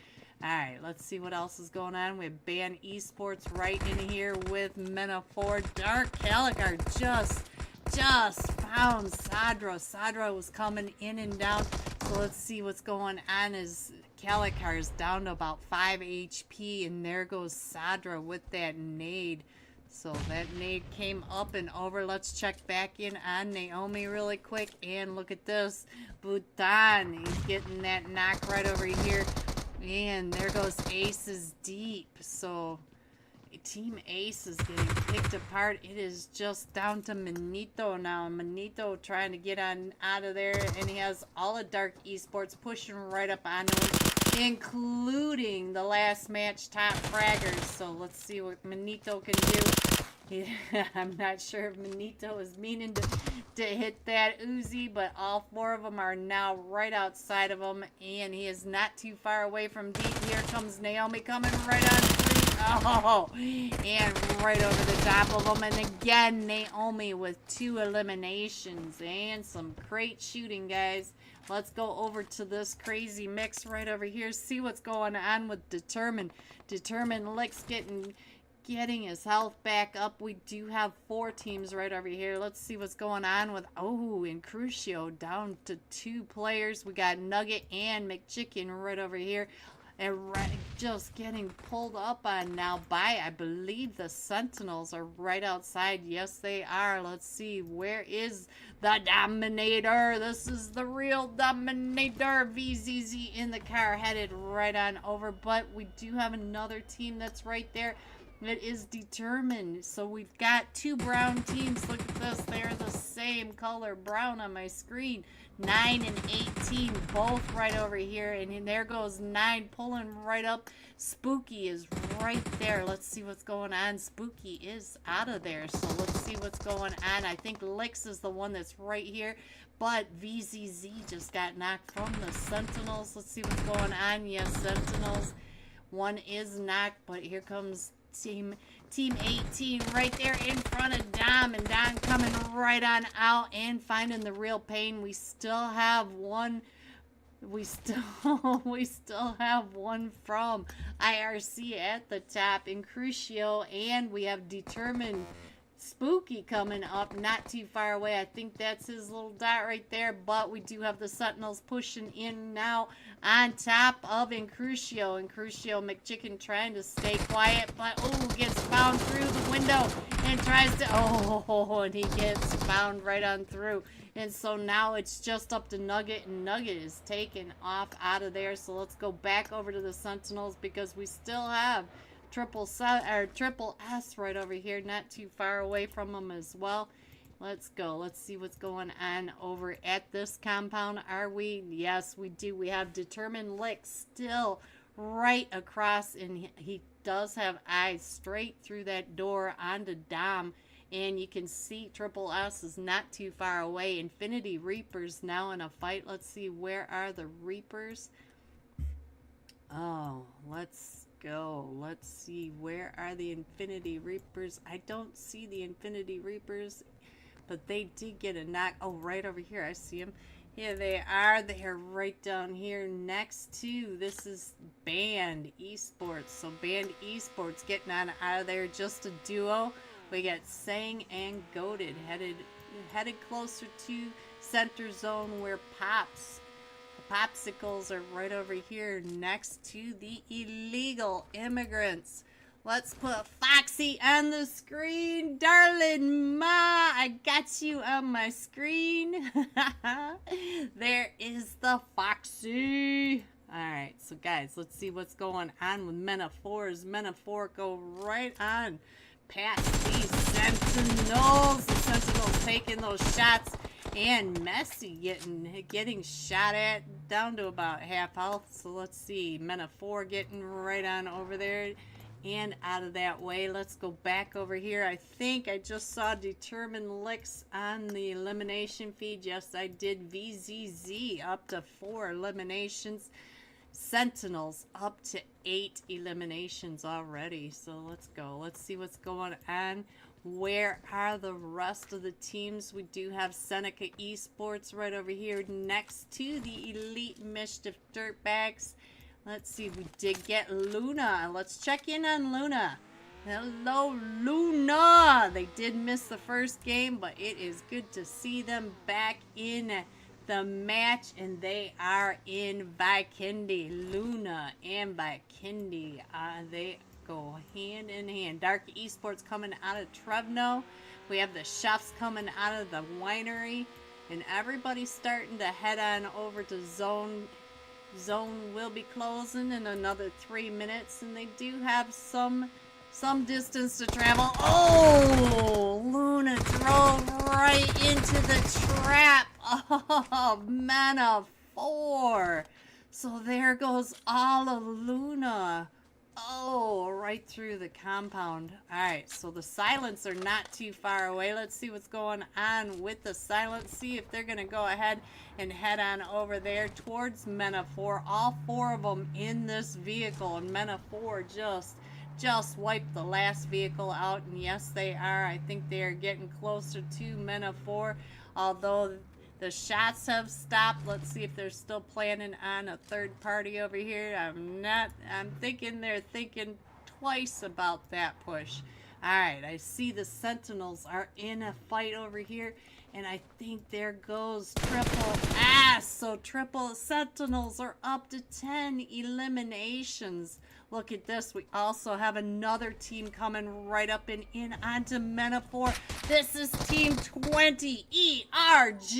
Alright, let's see what else is going on. We have Ban Esports right in here with Mena 4. Dark Calicar just found Sadra. Sadra was coming in and down. So let's see what's going on as Calicar is down to about 5 HP. And there goes Sadra with that nade. So that nade came up and over. Let's check back in on Naomi really quick. And look at this. Bhutan, he's getting that knock right over here. And there goes Aces deep. So Team Ace is getting picked apart. It is just down to Manito now. Manito trying to get on out of there. And he has all of Dark Esports pushing right up on him, including the last match top fraggers. So let's see what Manito can do. I'm not sure if Manito is meaning to hit that Uzi, but all 4 of them are now right outside of him, and he is not too far away from deep. Here comes Naomi coming right on through. Oh, and right over the top of him. And again, Naomi with 2 eliminations and some great shooting, guys. Let's go over to this crazy mix right over here. See what's going on with Determined. Determined Lick's getting his health back up. We do have 4 teams right over here. Let's see what's going on with... Oh, and Crucio down to 2 players. We got Nugget and McChicken right over here. And just getting pulled up on now by, I believe, the Sentinels are right outside. Yes, they are. Let's see. Where is the Dominator? This is the real Dominator. VZZ in the car headed right on over. But we do have another team that's right there. It is determined. So we've got two brown teams. Look at this. They're the same color brown on my screen. 9 and 18, both right over here. And there goes 9 pulling right up. Spooky is right there. Let's see what's going on. Spooky is out of there. So let's see what's going on. I think Licks is the one that's right here. But VZZ just got knocked from the Sentinels. Let's see what's going on. Yes, Sentinels. One is knocked, but here comes Team 18 right there in front of Dom, and Dom coming right on out and finding the real pain. We still have one. We still have one from IRC at the top in Crucio, and we have Determined Spooky coming up not too far away. I think that's his little dot right there, but we do have the Sentinels pushing in now on top of Incrucio. Incrucio McChicken trying to stay quiet, but gets found through the window and tries to and he gets found right on through. And so now it's just up to Nugget, and Nugget is taken off out of there. So let's go back over to the Sentinels because we still have Triple S right over here, not too far away from them as well. Let's go. Let's see what's going on over at this compound. Are we? Yes, we do. We have Determined Lick still right across, and he does have eyes straight through that door onto Dom. And you can see Triple S is not too far away. Infinity Reapers now in a fight. Let's see, where are the Reapers? Oh, let's go. Let's see, where are the Infinity Reapers? I don't see the Infinity Reapers, but they did get a knock. Oh, right over here, I see them. Here they are. They're right down here next to, this is Band Esports. So Band Esports getting on out of there, just a duo. We got Sang and Goated headed closer to center zone where Popsicles are right over here next to the illegal immigrants. Let's put Foxy on the screen. Darling Ma, I got you on my screen. There is the Foxy. Alright, so guys, let's see what's going on with Men of Fours. Men of Four go right on past these Sentinels. The Sentinels taking those shots, and Messi getting shot at down to about half health. So let's see, Men of Four getting right on over there and out of that way. Let's go back over here. I think I just saw Determined Licks on the elimination feed. Yes, I did. VZZ up to 4 eliminations. Sentinels up to 8 eliminations already. So let's go. Let's see what's going on. Where are the rest of the teams? We do have Seneca Esports right over here next to the Elite Mischief Dirtbags. Let's see, we did get Luna. Let's check in on Luna. Hello, Luna. They did miss the first game, but it is good to see them back in the match, and they are in Vikendi. Luna and Vikendi, they go hand in hand. Dark Esports coming out of Trevno. We have the chefs coming out of the winery, and everybody's starting to head on over to Zone. Zone will be closing in another 3 minutes, and they do have some distance to travel. Oh, Luna drove right into the trap. Oh, Men of Four. So there goes all of Luna. Oh, right through the compound. Alright, so the Silents are not too far away. Let's see what's going on with the Silents. See if they're going to go ahead and head on over there towards Men of Four. All 4 of them in this vehicle, and Men of Four just wiped the last vehicle out, and yes, they are. I think they are getting closer to Men of Four, although the shots have stopped. Let's see if they're still planning on a third party over here. I'm thinking they're thinking twice about that push. Alright, I see the Sentinels are in a fight over here, and I think there goes Triple S. So Triple Sentinels are up to 10 eliminations. Look at this. We also have another team coming right up and in onto Men of Four. This is Team 20, ERG.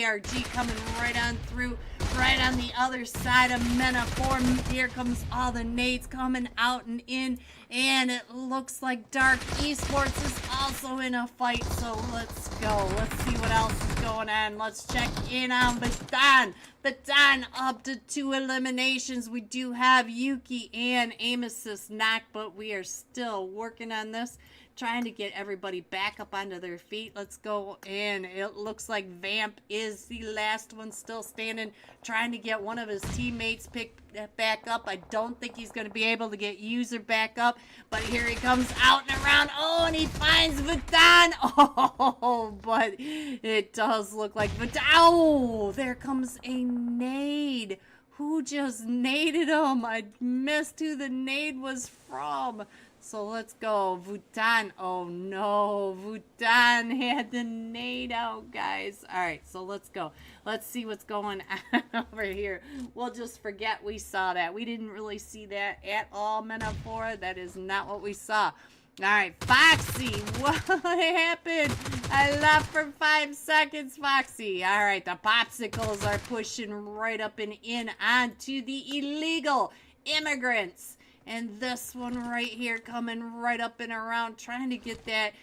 ERG coming right on through right on the other side of Mena 4. Here comes all the nades coming out and in. And it looks like Dark Esports is also in a fight. So let's go. Let's see what else is going on. Let's check in on Baton. Baton up to 2 eliminations. We do have Yuki and Amos's knocked, but we are still working on this. Trying to get everybody back up onto their feet. Let's go. And it looks like Vamp is the last one still standing, trying to get one of his teammates picked back up. I don't think he's going to be able to get User back up, but here he comes out and around. Oh, and he finds Baton. Oh, but it does look like Baton. Oh, there comes a nade. Who just naded him? I missed who the nade was from. So let's go. Vutan. Oh no. Vutan had the nade out, guys. Alright, so let's go. Let's see what's going on over here. We'll just forget we saw that. We didn't really see that at all, Metaphora. That is not what we saw. Alright, Foxy. What happened? I left for 5 seconds, Foxy. Alright, the popsicles are pushing right up and in onto the illegal immigrants. And this one right here coming right up and around, trying to get that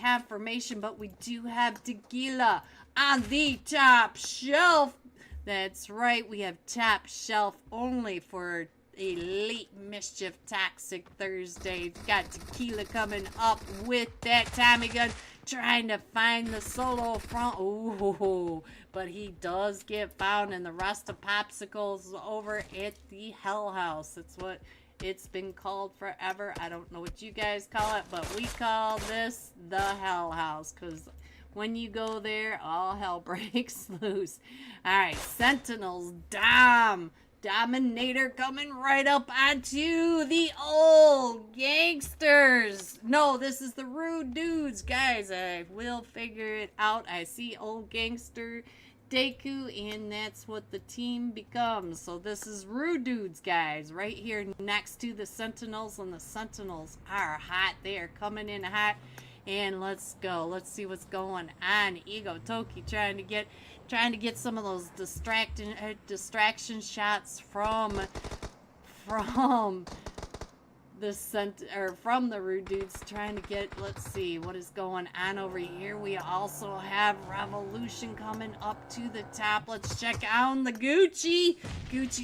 confirmation. But we do have Tequila on the top shelf. That's right, we have top shelf only for Elite Mischief Toxic Thursday. Got Tequila coming up with that Tommy gun, trying to find the solo front. Ooh, but he does get found, and the rest of Popsicles over at the Hell House. That's what it's been called forever. I don't know what you guys call it, but we call this the Hell House, because when you go there, all hell breaks loose. Alright, Sentinels, Dominator coming right up onto the old gangsters. No, this is the rude dudes, guys. I will figure it out. I see old gangster Deku, and that's what the team becomes. So this is rude dudes, guys, right here next to the Sentinels, and the Sentinels are hot. They are coming in hot. And let's go. Let's see what's going on. Ego Toki trying to get some of those distraction shots from the rude dudes, trying to get. Let's see what is going on over here. We also have Revolution coming up to the top. Let's check out the Gucci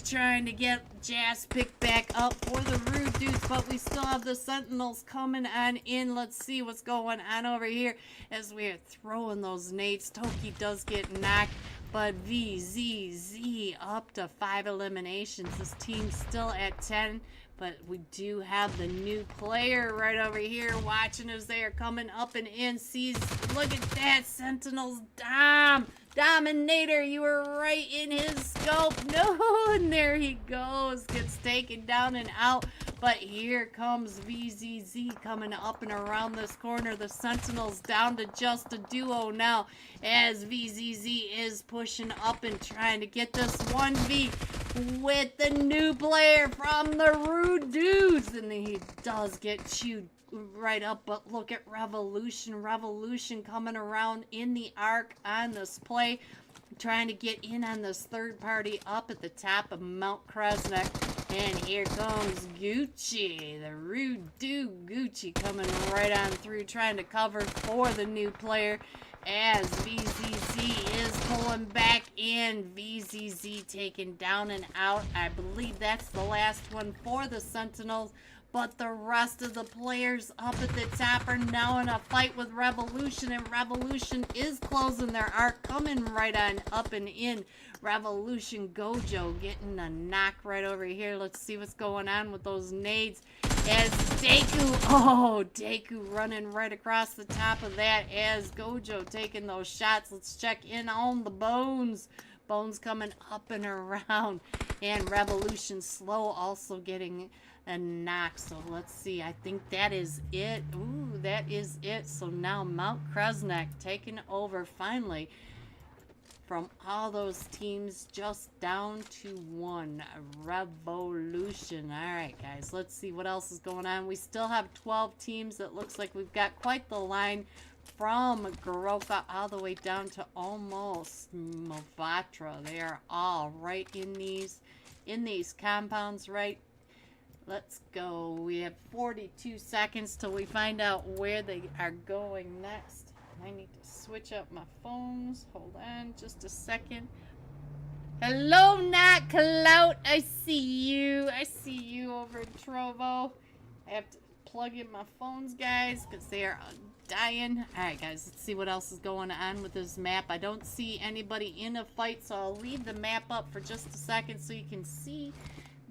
trying to get Jazz picked back up for the rude dudes, but we still have the Sentinels coming on in. Let's see what's going on over here as we are throwing those nades. Toki does get knocked, but VZZ up to 5 eliminations. This team's still at 10. But we do have the new player right over here watching as they are coming up and in. Sees, look at that, Sentinels Dominator, you were right in his scope. No, and there he goes. Gets taken down and out. But here comes VZZ coming up and around this corner. The Sentinels down to just a duo now, as VZZ is pushing up and trying to get this 1v with the new player from the rude dudes. And he does get chewed right up, but look at Revolution coming around in the arc on this play, trying to get in on this third party up at the top of Mount Kresnik. And here comes Gucci, the rude dude Gucci, coming right on through, trying to cover for the new player, as VZZ is pulling back in. VZZ taken down and out. I believe that's the last one for the Sentinels. But the rest of the players up at the top are now in a fight with Revolution, and Revolution is closing their arc, coming right on up and in. Revolution Gojo getting a knock right over here. Let's see what's going on with those nades. As Deku running right across the top of that, as Gojo taking those shots. Let's check in on the Bones. Bones coming up and around, and Revolution Slow also getting a knock. So let's see, I think that is it. Ooh, that is it. So now Mount Kresnik taking over finally from all those teams, just down to one. Revolution. All right, guys, let's see what else is going on. We still have 12 teams. It looks like we've got quite the line from Goroka all the way down to almost Movatra. They are all right in these compounds, right? Let's go. We have 42 seconds till we find out where they are going next. I need to switch up my phones. Hold on just a second. Hello, Nat Clout. I see you. I see you over in Trovo. I have to plug in my phones, guys, because they are dying. Alright, guys, let's see what else is going on with this map. I don't see anybody in a fight, so I'll leave the map up for just a second so you can see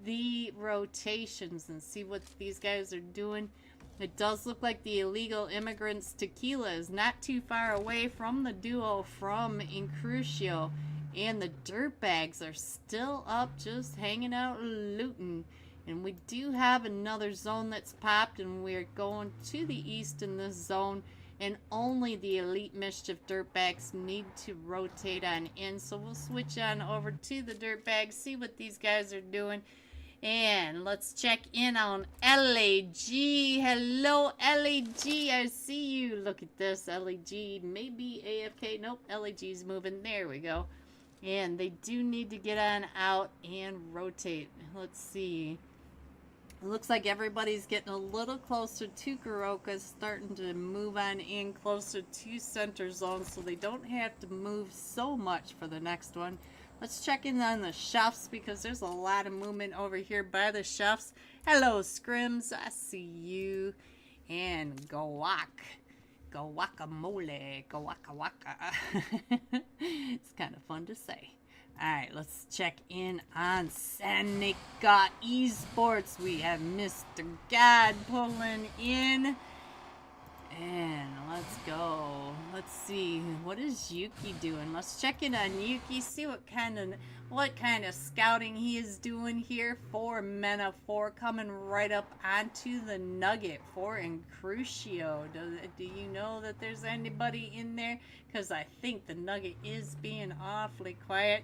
the rotations and see what these guys are doing. It does look like the illegal immigrants tequila is not too far away from the duo from Incrucio. And the dirtbags are still up, just hanging out, looting. And we do have another zone that's popped, and we're going to the east in this zone. And only the elite mischief dirtbags need to rotate on in. So we'll switch on over to the dirtbags, see what these guys are doing. And let's check in on LAG. Hello, LAG. I see you. Look at this. LAG may be AFK. Nope, LAG's moving. There we go. And they do need to get on out and rotate. Let's see. It looks like everybody's getting a little closer to Goroka, starting to move on in closer to center zone so they don't have to move so much for the next one. Let's check in on the chefs because there's a lot of movement over here by the chefs. Hello, Scrims. I see you. And Gowak. Guacamole, guaca. It's kind of fun to say. Alright, let's check in on Seneca Esports. We have Mr. God pulling in. And let's go. Let's see. What is Yuki doing? Let's check in on Yuki, see what kind of scouting he is doing here for Mena 4, coming right up onto the Nugget for Incrucio. Do you know that there's anybody in there? Because I think the Nugget is being awfully quiet.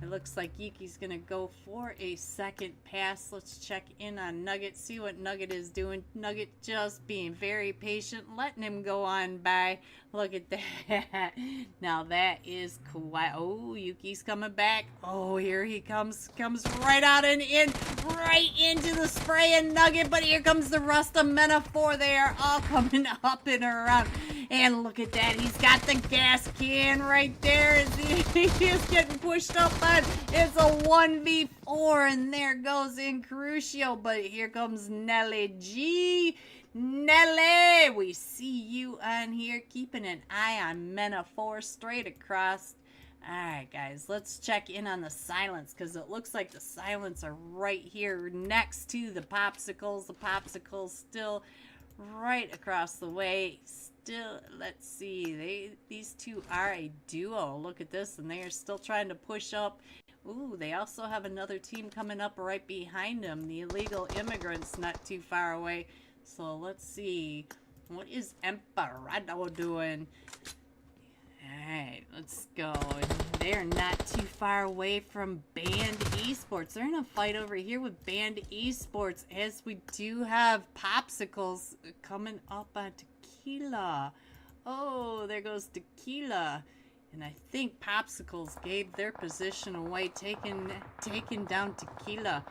It looks like Yuki's going to go for a second pass. Let's check in on Nugget, see what Nugget is doing. Nugget just being very patient, letting him go on by. Look at that. Now that is quiet. Oh, Yuki's coming back. Oh, here he comes. Comes right out and in. Right into the spray and Nugget. But here comes the rest of Mena 4. They are all coming up and around. And look at that. He's got the gas can right there. He is getting pushed up on. It's a 1v4. And there goes Incrucio. But here comes Nelly G. Nelly, we see you on here, keeping an eye on Mena 4 straight across. Alright, guys, let's check in on the silence, because it looks like the silence are right here next to the popsicles. The popsicles still right across the way. Still, let's see, these two are a duo. Look at this, and they are still trying to push up. Ooh, they also have another team coming up right behind them. The illegal immigrants not too far away. So let's see. What is Emperado doing? Alright, let's go. They're not too far away from Band Esports. They're in a fight over here with Band Esports, as we do have popsicles coming up on Tequila. Oh, there goes Tequila. And I think popsicles gave their position away, taking down Tequila.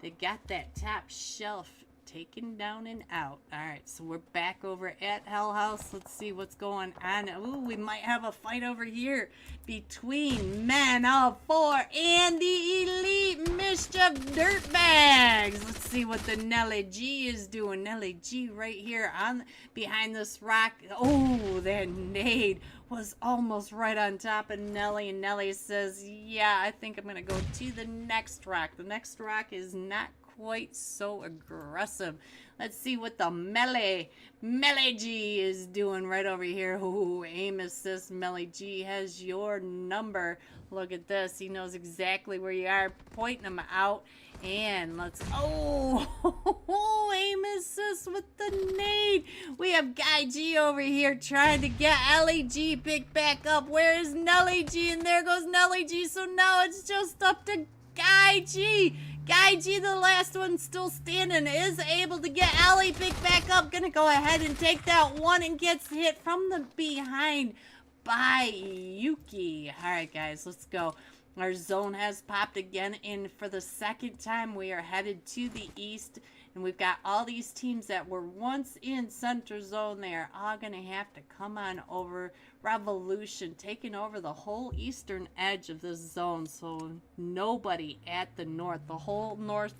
They got that top shelf taken down and out. Alright, so we're back over at Hell House. Let's see what's going on. Ooh, we might have a fight over here between Mena 4 and the Elite Mischief Dirtbags. Let's see what the Nelly G is doing. Nelly G right here on behind this rock. Oh, that nade was almost right on top of Nelly, and Nelly says, yeah, I think I'm gonna go to the next rock. The next rock is not quite so aggressive. Let's see what the Melee G is doing right over here. Ooh, aim assist. Melee G has your number. Look at this. He knows exactly where you are, pointing them out. And let's, oh, aim assist with the nade. We have Guy G over here trying to get Ellie G picked back up. Where is Nelly G? And there goes Nelly G. So now it's just up to Guy G. Guy G, the last one still standing, is able to get Ellie picked back up. Gonna go ahead and take that one and gets hit from the behind by Yuki. Alright, guys, let's go. Our zone has popped again, and for the second time, we are headed to the east. And we've got all these teams that were once in center zone. They are all going to have to come on over. Revolution taking over the whole eastern edge of this zone. So nobody at the north. The whole north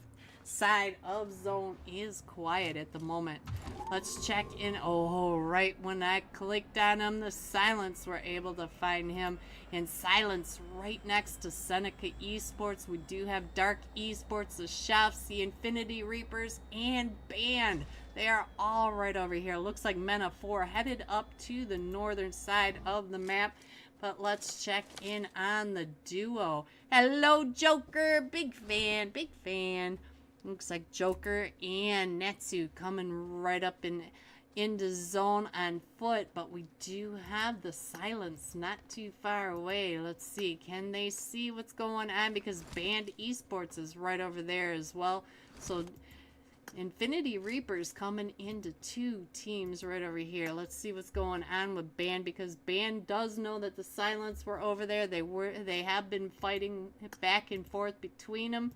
side of zone is quiet at the moment. Let's check in. Oh, right when I clicked on him, the Silence were able to find him. And Silence right next to Seneca Esports. We do have Dark Esports, the Chefs, the Infinity Reapers, and Band. They are all right over here. Looks like Men of 4 headed up to the northern side of the map. But let's check in on the duo. Hello, Joker. Big fan, big fan. Looks like Joker and Netsu coming right up into zone on foot, but we do have the Silence not too far away. Let's see, can they see what's going on? Because Band Esports is right over there as well. So Infinity Reapers coming into 2 teams right over here. Let's see what's going on with Band, because Band does know that the Silence were over there. They have been fighting back and forth between them.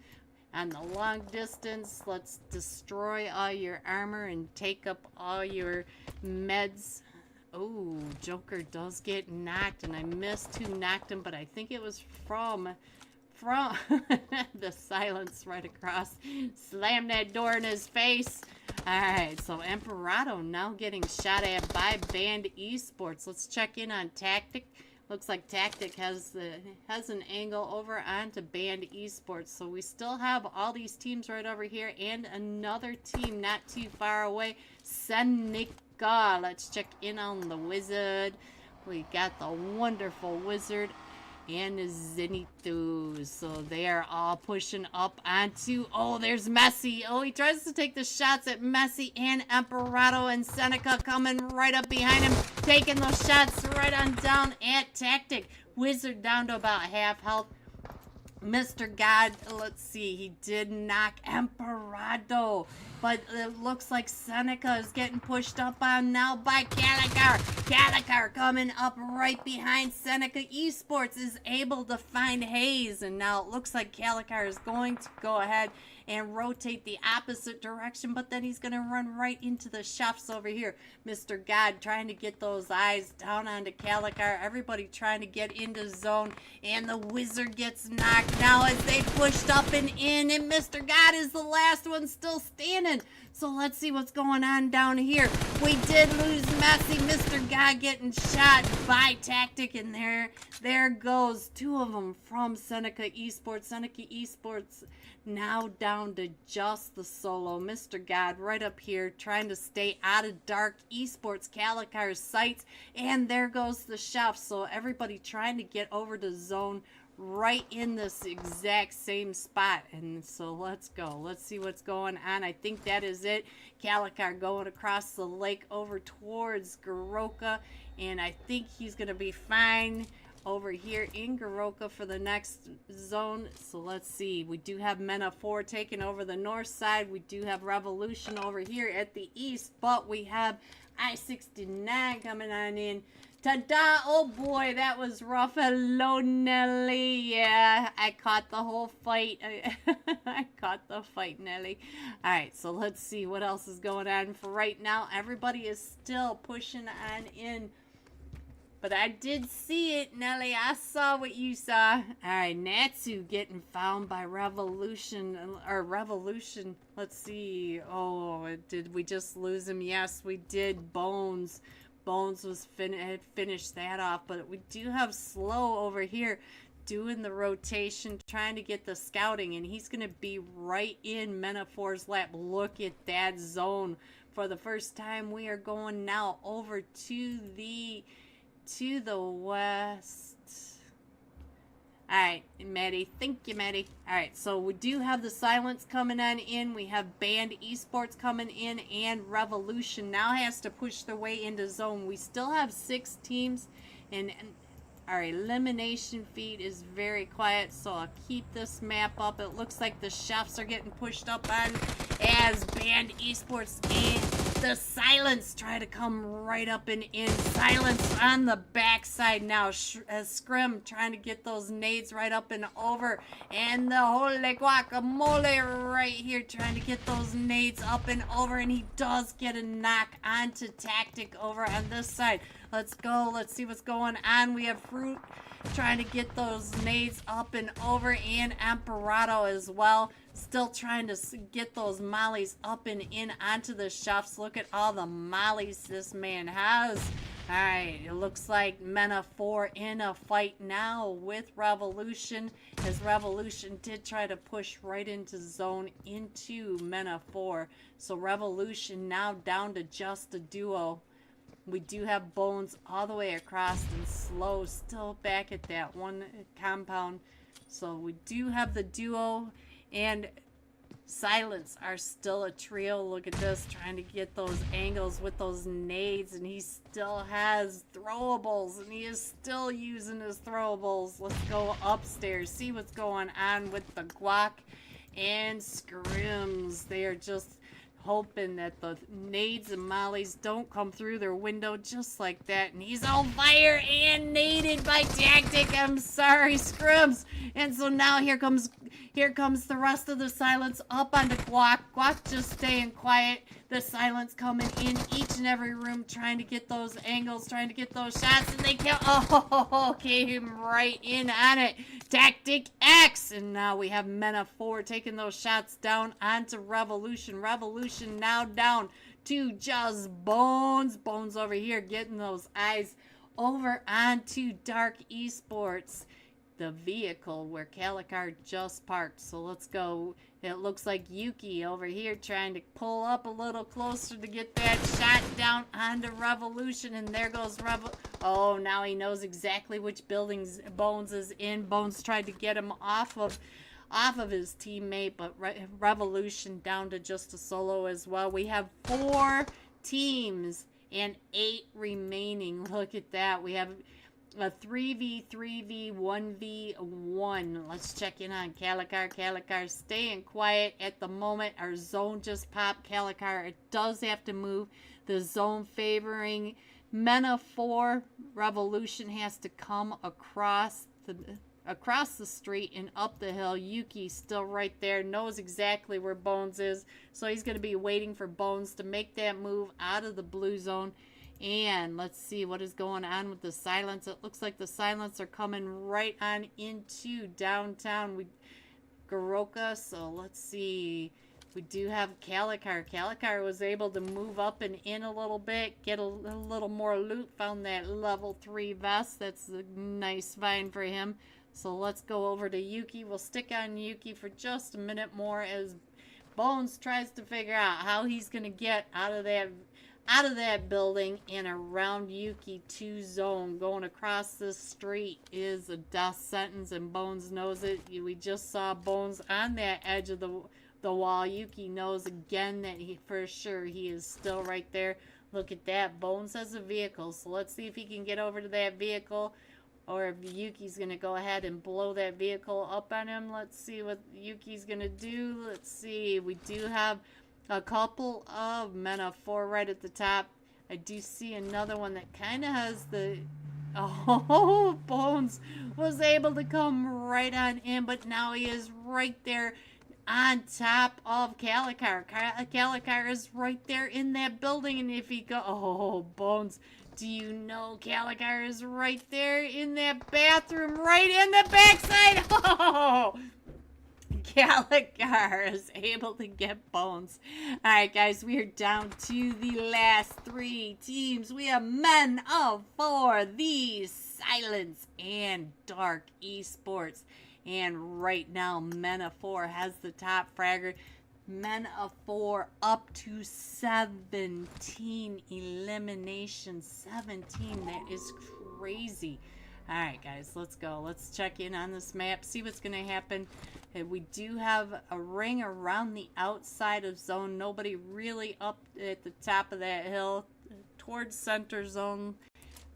On the long distance, let's destroy all your armor and take up all your meds. Oh, Joker does get knocked, and I missed who knocked him, but I think it was from the Silence right across. Slam that door in his face. Alright, so Emperado now getting shot at by Band Esports. Let's check in on Tactic. Looks like Tactic has an angle over onto Band Esports. So we still have all these teams right over here and another team not too far away. Seneca. Let's check in on the Wizard. We got the wonderful Wizard and Zenithus. So they are all pushing up onto... Oh, there's Messi. Oh, he tries to take the shots at Messi and Emperado, and Seneca coming right up behind him, taking those shots right on down at Tactic. Wizard down to about half health. Mr. God, let's see, he did knock Emperado, but it looks like Seneca is getting pushed up on now by Calicar. Calicar coming up right behind Seneca Esports is able to find Hayes, and now it looks like Calicar is going to go ahead and rotate the opposite direction, but then he's going to run right into the Chefs over here. Mr. God trying to get those eyes down onto Calicar. Everybody trying to get into zone, and the Wizard gets knocked now as they pushed up and in, and Mr. God is the last one still standing. So let's see what's going on down here. We did lose Messi. Mr. God getting shot by Tactic, and there goes 2 of them from Seneca Esports. Seneca Esports now down to just the solo. Mr. God right up here trying to stay out of Dark Esports Calicar's sights, and there goes the Chef. So everybody trying to get over to zone right in this exact same spot. And so let's go. Let's see what's going on. I think that is it. Calicar going across the lake over towards Garoka, and I think he's going to be fine over here in Garoka for the next zone. So let's see. We do have Men of 4 taking over the north side. We do have Revolution over here at the east, but we have I-69 coming on in. Ta-da! Oh boy, that was rough. Hello, Nelly. Yeah, I caught the whole fight. I caught the fight, Nelly. Alright, so let's see what else is going on. For right now, everybody is still pushing on in. But I did see it, Nelly. I saw what you saw. Alright, Natsu getting found by Revolution. Let's see. Oh, did we just lose him? Yes, we did. Bones was had finished that off, but we do have Slow over here doing the rotation, trying to get the scouting, and he's going to be right in Men-of-4's lap. Look at that zone. For the first time, we are going now over to the west. Alright, Maddie. Thank you, Maddie. Alright, so we do have the Silence coming on in. We have Band Esports coming in, and Revolution now has to push their way into zone. We still have 6 teams, and our elimination feed is very quiet, so I'll keep this map up. It looks like the chefs are getting pushed up on as Band Esports and the Silence try to come right up and in. Silence on the backside now. Scrim trying to get those nades right up and over. And the holy guacamole right here trying to get those nades up and over. And he does get a knock onto Tactic over on this side. Let's go. Let's see what's going on. We have Fruit trying to get those nades up and over, and Emperado as well. Still trying to get those mollies up and in onto the chefs. Look at all the mollies this man has. Alright, it looks like Mena 4 in a fight now with Revolution, as Revolution did try to push right into zone into Mena 4. So Revolution now down to just a duo. We do have Bones all the way across, and Slow still back at that one compound. So we do have the duo, and Silence are still a trio. Look at this, trying to get those angles with those nades, and he still has throwables, and he is still using his throwables. Let's go upstairs, see what's going on with the Guac and Scrims. They are just hoping that the nades and mollies don't come through their window just like that. And he's on fire and naded by Tactic. I'm sorry, Scrims. And so now here comes the rest of the Silence up onto Guac. Guac just staying quiet. The Silence coming in each and every room, trying to get those angles, trying to get those shots, and they came right in on it. Tactic X, and now we have Mena 4 taking those shots down onto Revolution. Revolution now down to just Bones. Bones over here getting those eyes over onto Dark Esports, the vehicle where Calicar just parked. So let's go. It looks like Yuki over here trying to pull up a little closer to get that shot down onto Revolution. And there goes Oh, now he knows exactly which buildings Bones is in. Bones tried to get him off of his teammate, but Revolution down to just a solo as well. We have 4 teams and 8 remaining. Look at that. We have a 3v3v 1v1. Let's check in on Calicar. Calicar staying quiet at the moment. Our zone just popped. Calicar, it does have to move. The zone favoring Mena 4. Revolution has to come across the street and up the hill. Yuki still right there, knows exactly where Bones is, so he's going to be waiting for Bones to make that move out of the blue zone. And let's see what is going on with the Silence. It looks like the Silence are coming right on into downtown Garoka. So let's see. We do have Calicar. Calicar was able to move up and in a little bit, get a little more loot, found that level 3 vest. That's a nice find for him. So let's go over to Yuki. We'll stick on Yuki for just a minute more as Bones tries to figure out how he's going to get out of that building and around Yuki 2 zone. Going across this street is a death sentence, and Bones knows it. We just saw Bones on that edge of the wall. Yuki knows again that for sure he is still right there. Look at that. Bones has a vehicle, so let's see if he can get over to that vehicle, or if Yuki's going to go ahead and blow that vehicle up on him. Let's see what Yuki's going to do. Let's see. We do have a couple of Mena 4 right at the top. I do see another one that kind of has the... Oh, Bones was able to come right on in, but now he is right there on top of Calicar. Calicar is right there in that building, and if he go... Oh, Bones, do you know Calicar is right there in that bathroom, right in the backside? Oh! Calicar is able to get Bones. Alright, guys, we are down to the last 3 teams. We have Men of 4, the Silence, and Dark Esports. And right now, Men of 4 has the top fragger. Men of 4 up to 17 eliminations. 17, that is crazy. Alright, guys, let's go. Let's check in on this map, see what's going to happen. We do have a ring around the outside of zone. Nobody really up at the top of that hill towards center zone.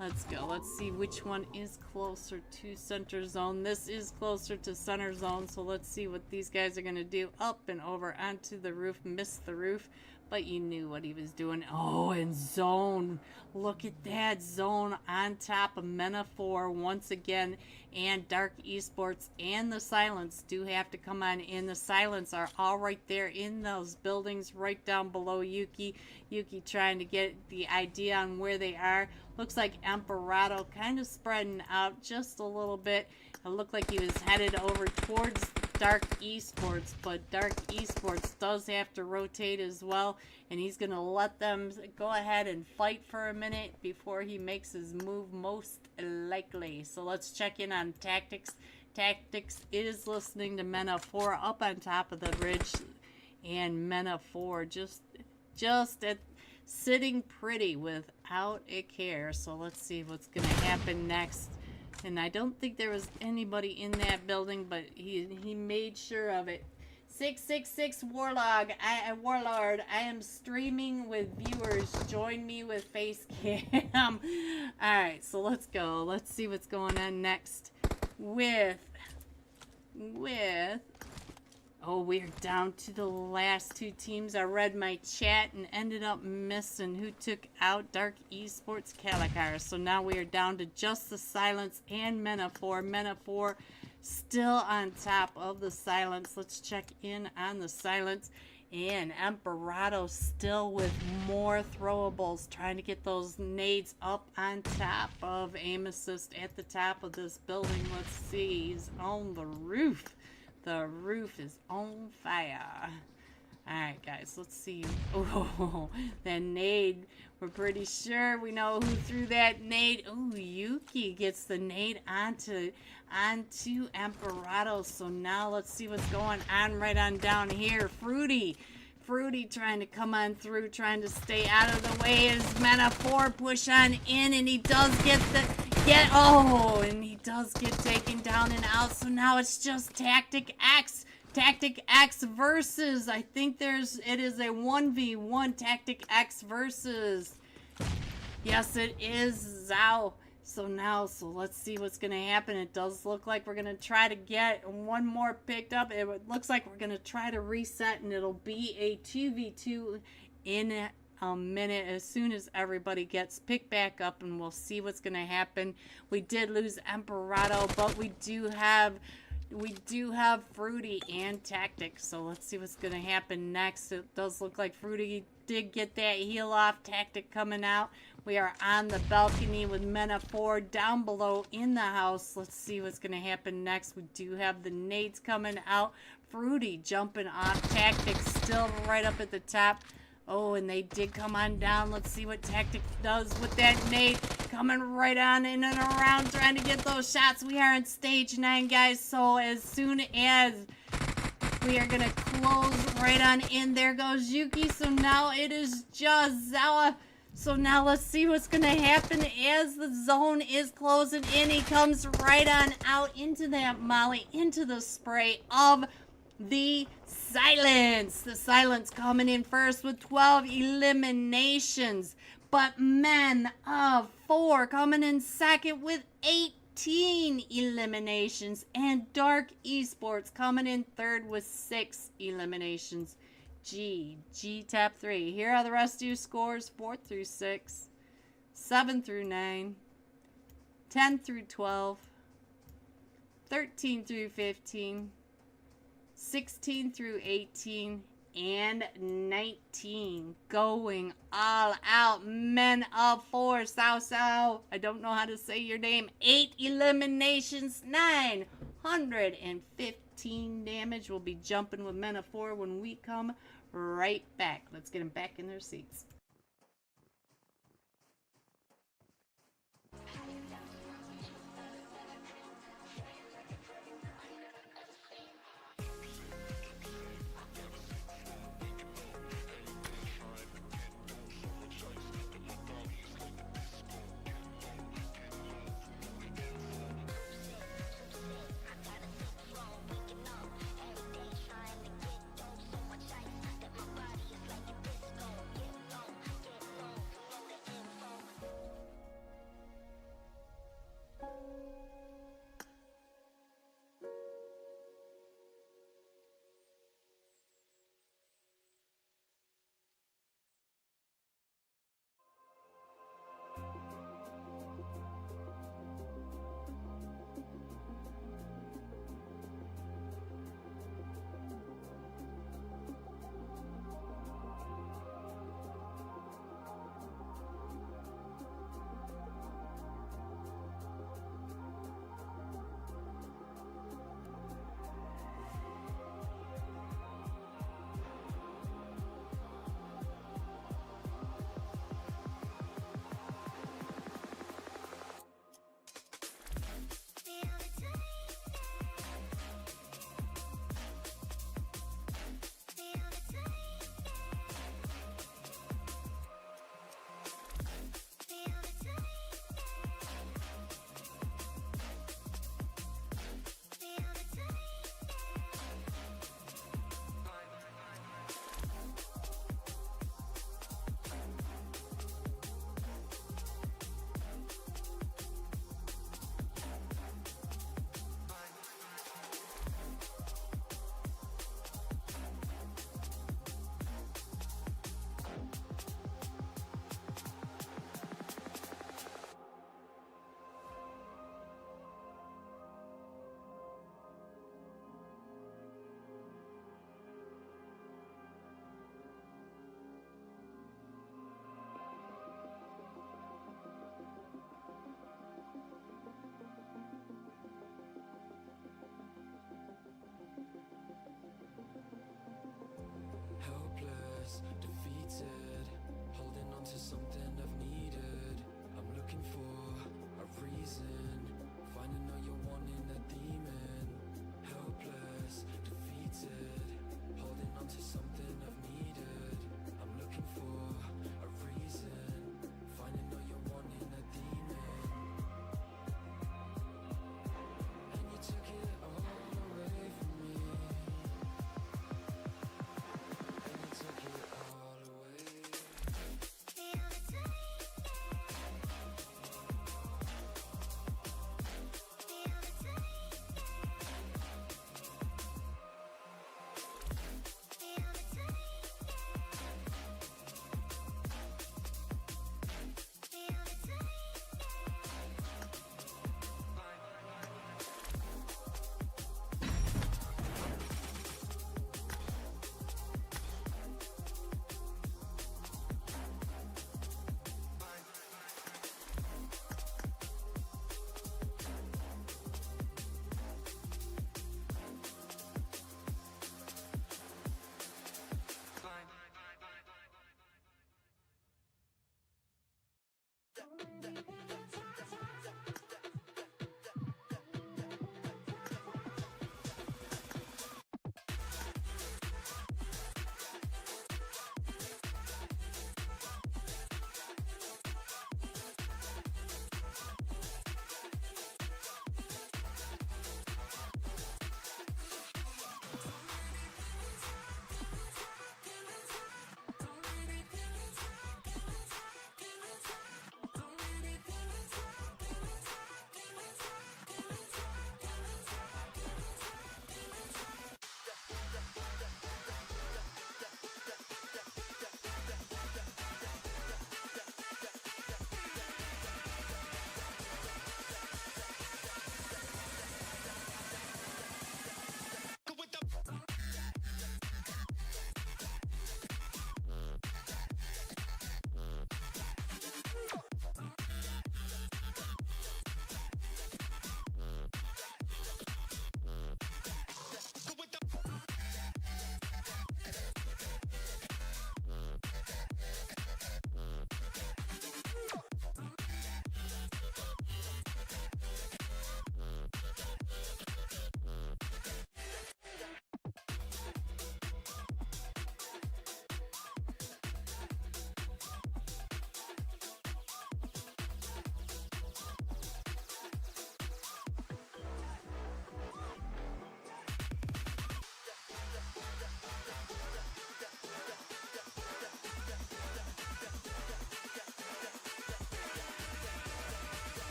Let's go. Let's see which one is closer to center zone. This is closer to center zone, so let's see what these guys are going to do. Up and over onto the roof. Missed the roof, but you knew what he was doing. Oh, and zone. Look at that. Zone on top of Mena4 once again. And Dark Esports and the Silence do have to come on in. The Silence are all right there in those buildings right down below Yuki. Yuki trying to get the idea on where they are. Looks like Emperado kind of spreading out just a little bit. It looked like he was headed over towards Dark Esports, but Dark Esports does have to rotate as well, and he's going to let them go ahead and fight for a minute before he makes his move most likely. So let's check in on Tactics. Tactics is listening to Mena4 up on top of the ridge, and Mena4 just at sitting pretty without a care. So let's see what's going to happen next. And I don't think there was anybody in that building, but he made sure of it. 666 Warlord, I am streaming with viewers. Join me with face cam. Alright, so let's go. Let's see what's going on next with oh, we're down to the last two teams. I read my chat and ended up missing who took out Dark Esports Calicar. So now we are down to just the Silence and Mena4. Mena4 still on top of the Silence. Let's check in on the Silence. And Emperado still with more throwables, trying to get those nades up on top of Aim Assist at the top of this building. Let's see, he's on the roof. The roof is on fire. Alright, guys, let's see. Oh, that nade. We're pretty sure we know who threw that nade. Oh, Yuki gets the nade onto Emperado. So now let's see what's going on right on down here. Fruity trying to come on through, trying to stay out of the way as Mena4 push on in, and he does and he does get taken down and out. So now it's just Tactic X versus, I think it is a 1v1 Tactic X versus, yes, it is Zhao. So let's see what's going to happen. It does look like we're going to try to get one more picked up. It looks like we're going to try to reset, and it'll be a 2v2 in a minute as soon as everybody gets picked back up, and we'll see what's going to happen. We did lose Emperado, but we do have Fruity and Tactic. So let's see what's going to happen next. It does look like Fruity did get that heal off. Tactic coming out. We are on the balcony with Mena4 down below in the house. Let's see what's going to happen next. We do have the nades coming out. Fruity jumping off. Tactic still right up at the top. Oh, and they did come on down. Let's see what Tactic does with that nade. Coming right on in and around, trying to get those shots. We are in stage 9, guys. So as soon as we are going to close right on in, there goes Yuki. So now it is just Zawa. So now let's see what's going to happen as the zone is closing in. He comes right on out into that molly, into the spray of the Silence. The Silence coming in first with 12 eliminations. But Men4 coming in second with 18 eliminations. And Dark Esports coming in third with 6 eliminations. G top 3. Here are the rest of your scores: 4 through 6, 7 through 9, 10 through 12, 13 through 15, 16 through 18, and 19. Going all out. Men4. Sao. I don't know how to say your name. 8 eliminations, 915 damage. We'll be jumping with Men4 when we come right back. Let's get them back in their seats.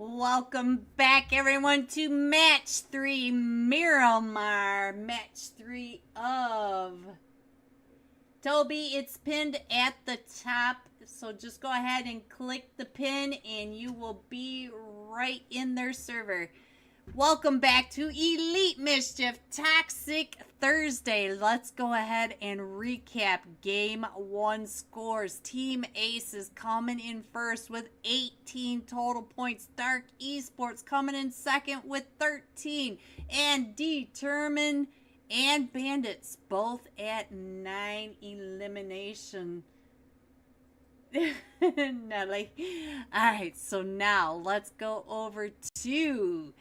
Welcome back, everyone, to match 3 Miramar. Match 3 of Toby. It's pinned at the top, so just go ahead and click the pin and you will be right in their server. Welcome back to Elite Mischief Toxic Thursday. Let's go ahead and recap Game 1 scores. Team Ace is coming in first with 18 total points. Dark Esports coming in second with 13. And Determined and Bandits both at 9 elimination. Nelly. Alright, so now let's go over to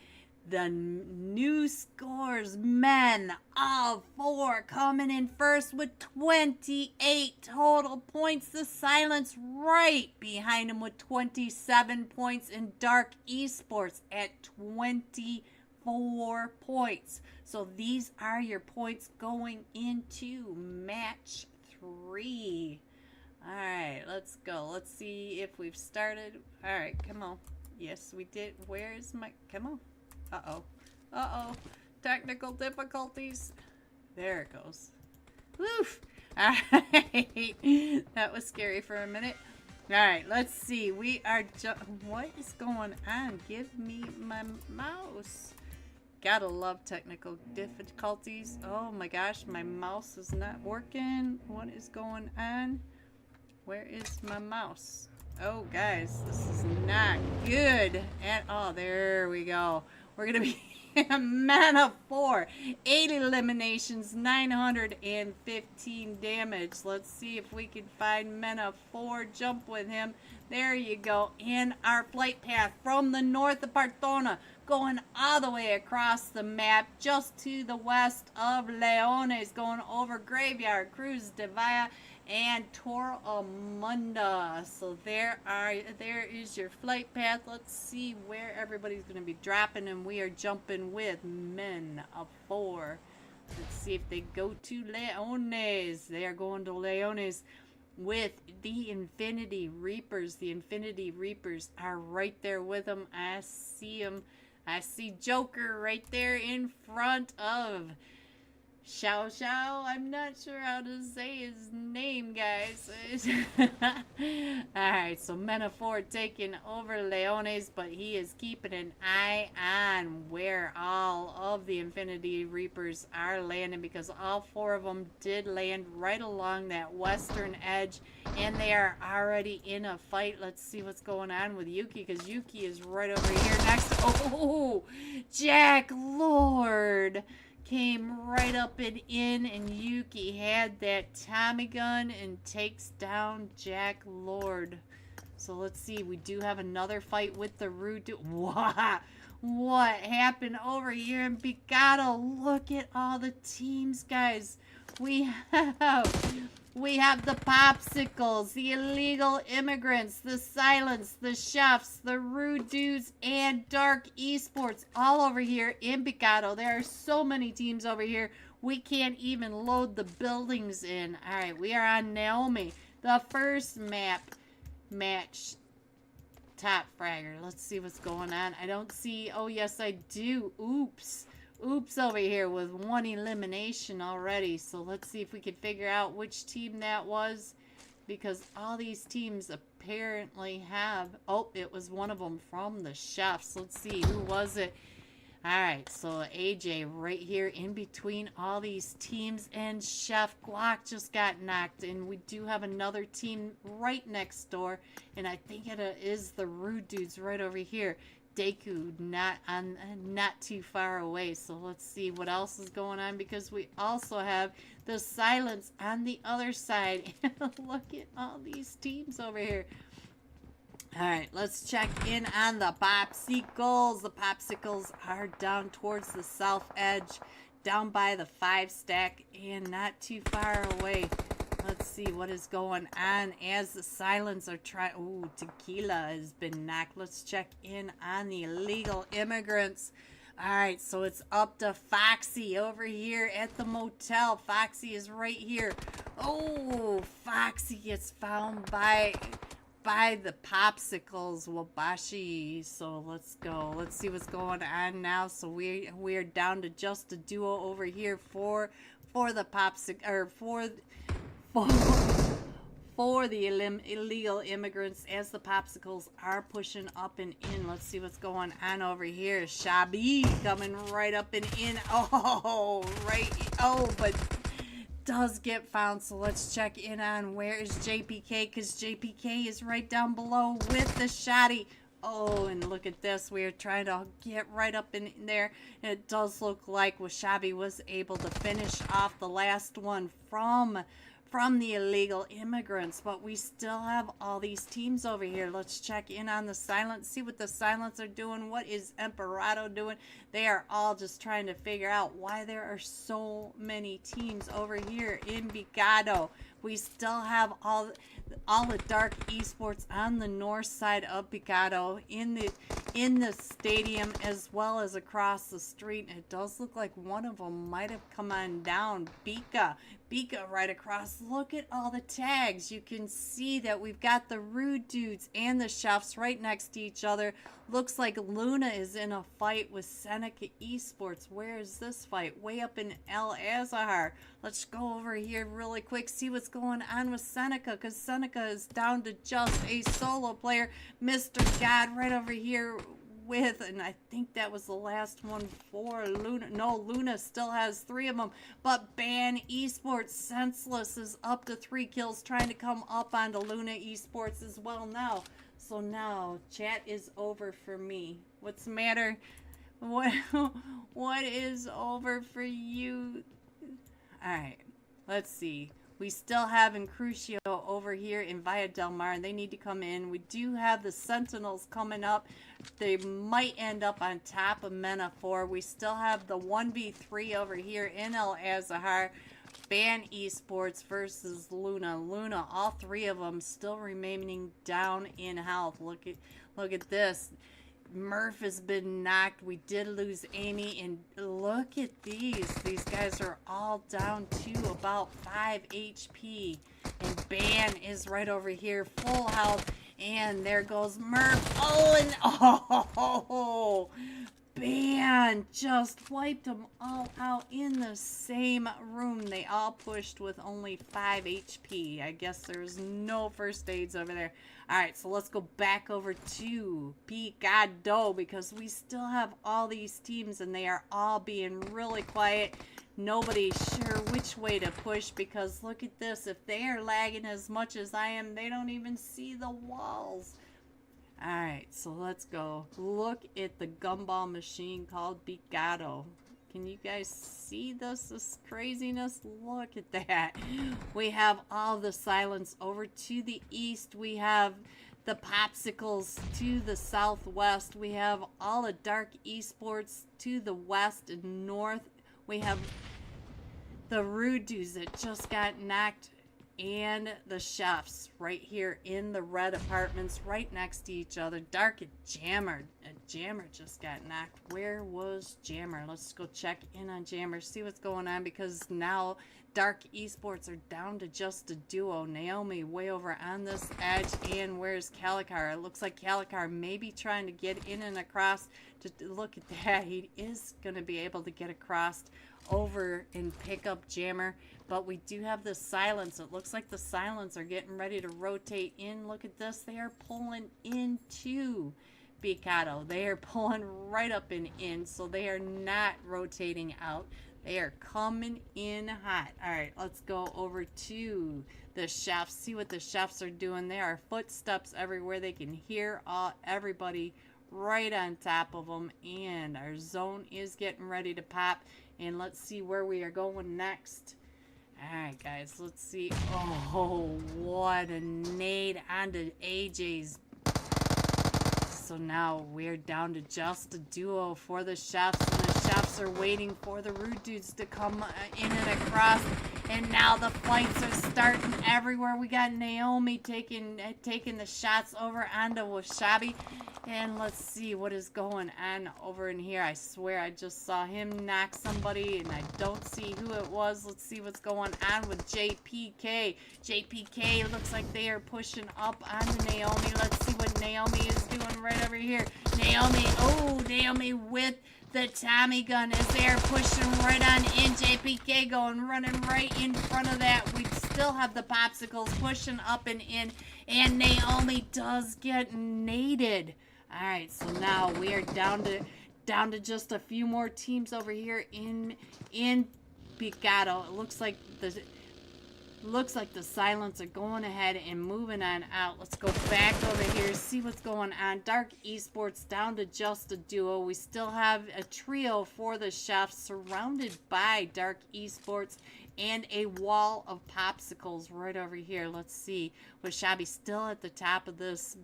the new scores. Men of 4 coming in first with 28 total points. The Silence right behind him with 27 points. And Dark Esports at 24 points. So these are your points going into match 3. Alright, let's go. Let's see if we've started. Alright, come on. Yes, we did. Where's my... Come on. Uh-oh. Uh-oh. Technical difficulties. There it goes. Woof. Alright. That was scary for a minute. Alright, let's see. We are what is going on? Give me my mouse. Gotta love technical difficulties. Oh my gosh, my mouse is not working. What is going on? Where is my mouse? Oh, guys, this is not good at all. There we go. We're going to be a man of 4. 8 eliminations, 915 damage. Let's see if we can find men of 4. Jump with him. There you go. In our flight path from the north of Partona, going all the way across the map, just to the west of Leones, going over Graveyard, Cruz de Valla, and Toromunda. So there is your flight path. Let's see where everybody's going to be dropping, and we are jumping with men of 4. Let's see if they go to Leones. They are going to Leones with the Infinity Reapers. The Infinity Reapers are right there with them. I see them. I see Joker right there in front of Xiao Xiao. I'm not sure how to say his name, guys. Alright, so Men of 4 taking over Leones, but he is keeping an eye on where all of the Infinity Reapers are landing, because all 4 of them did land right along that western edge, and they are already in a fight. Let's see what's going on with Yuki, because Yuki is right over here next. Oh, Jack Lord came right up and in, and Yuki had that Tommy gun and takes down Jack Lord. So let's see, we do have another fight with the Rude. What happened over here in Picado? Look at all the teams, guys. We have the Popsicles, the Illegal Immigrants, the Silence, the Chefs, the Rude Dudes, and Dark Esports all over here in Picado. There are so many teams over here, we can't even load the buildings in. Alright, we are on Naomi, the first match top fragger. Let's see what's going on. I don't see, oh yes I do. Oops over here with 1 elimination already. So let's see if we can figure out which team that was, because all these teams apparently have, oh, it was one of them from the Chefs. Let's see, who was it? Alright, so AJ right here in between all these teams, and Chef Guac just got knocked, and we do have another team right next door, and I think it is the Rude Dudes right over here. Deku not too far away. So let's see what else is going on, because we also have the Silence on the other side. Look at all these teams over here. Alright, let's check in on the Popsicles. The Popsicles are down towards the south edge, down by the 5 stack, and not too far away. Let's see what is going on as the Silence are trying. Ooh, Tequila has been knocked. Let's check in on the Illegal Immigrants. Alright, so it's up to Foxy over here at the motel. Foxy is right here. Oh, Foxy gets found by by the Popsicles, Wabashi. So let's go. Let's see what's going on now. So we're down to just a duo over here for the Popsicle, or for the illegal immigrants, as the Popsicles are pushing up and in. Let's see what's going on over here. Shabby coming right up and in. Oh, right. Oh, but does get found. So let's check in on where is JPK, because JPK is right down below with the shotty. Oh, and look at this. We're trying to get right up in there. And it does look like Washabi was able to finish off the last one from the illegal immigrants, but we still have all these teams over here. Let's check in on the Silence, see what the Silence are doing. What is Emperado doing? They are all just trying to figure out why there are so many teams over here in Bigado. We still have all the Dark Esports on the north side of Bigado in the stadium, as well as across the street. It does look like one of them might have come on down. Bika right across. Look at all the tags. You can see that we've got the Rude Dudes and the Chefs right next to each other. Looks like Luna is in a fight with Seneca Esports. Where is this fight? Way up in El Azahar. Let's go over here really quick, see what's going on with Seneca, because Seneca is down to just a solo player. Mr. God right over here with, and I think that was the last one for Luna. No, Luna still has 3 of them, but Ban Esports Senseless is up to 3 kills, trying to come up onto Luna Esports as well now. So now chat is over for me. What's the matter? What is over for you? Alright, let's see. We still have Crucio over here in Villa Del Mar, and they need to come in. We do have the Sentinels coming up. They might end up on top of Mena 4. We still have the 1v3 over here in El Azahar. Ban Esports versus Luna. Luna, all 3 of them still remaining down in health. Look at this. Murph has been knocked. We did lose Amy, and look at these. These guys are all down to about 5 HP. And Ban is right over here, full health. And there goes Murph. Oh, and oh, Ban just wiped them all out in the same room. They all pushed with only 5 HP. I guess there's no first aids over there. Alright, so let's go back over to Picado, because we still have all these teams and they are all being really quiet. Nobody's sure which way to push, because look at this. If they are lagging as much as I am, they don't even see the walls. Alright, so let's go. Look at the gumball machine called Picado. Can you guys see this craziness? Look at that. We have all the Silence over to the east. We have the Popsicles to the southwest. We have all the Dark Esports to the west and north. We have the Rude Dudes that just got knocked, and the Chefs right here in the red apartments right next to each other. Dark and Jammer. Jammer just got knocked. Where was Jammer? Let's go check in on Jammer, see what's going on, because now Dark Esports are down to just a duo. Naomi way over on this edge, and where's Calicar? It looks like Calicar may be trying to get in and across. Look at that. He is going to be able to get across over and pick up Jammer, but we do have the Silence. It looks like the Silence are getting ready to rotate in. Look at this. They are pulling into Picado. They are pulling right up and in, so they are not rotating out. They are coming in hot. All right, let's go over to the Chefs, see what the Chefs are doing. There are footsteps everywhere. They can hear everybody right on top of them, and our zone is getting ready to pop. And let's see where we are going next. Alright, guys, let's see. Oh, what a nade onto AJ's. So now we're down to just a duo for the Chefs. And the Chefs are waiting for the Rude Dudes to come in and across. And now the fights are starting everywhere. We got Naomi taking the shots over onto Washabi. And let's see what is going on over in here. I swear I just saw him knock somebody and I don't see who it was. Let's see what's going on with JPK. JPK looks like they are pushing up onto Naomi. Let's see what Naomi is doing right over here. Naomi with the Tommy gun as they're pushing right on in. JPK running right in front of that. We still have the popsicles pushing up and in. And Naomi does get naded. Alright, so now we are down to just a few more teams over here in Picado. It looks like the Silents are going ahead and moving on out. Let's go back over here, see what's going on. Dark Esports down to just a duo. We still have a trio for the chefs surrounded by Dark Esports and a wall of popsicles right over here. Let's see. Washabi still at the top of this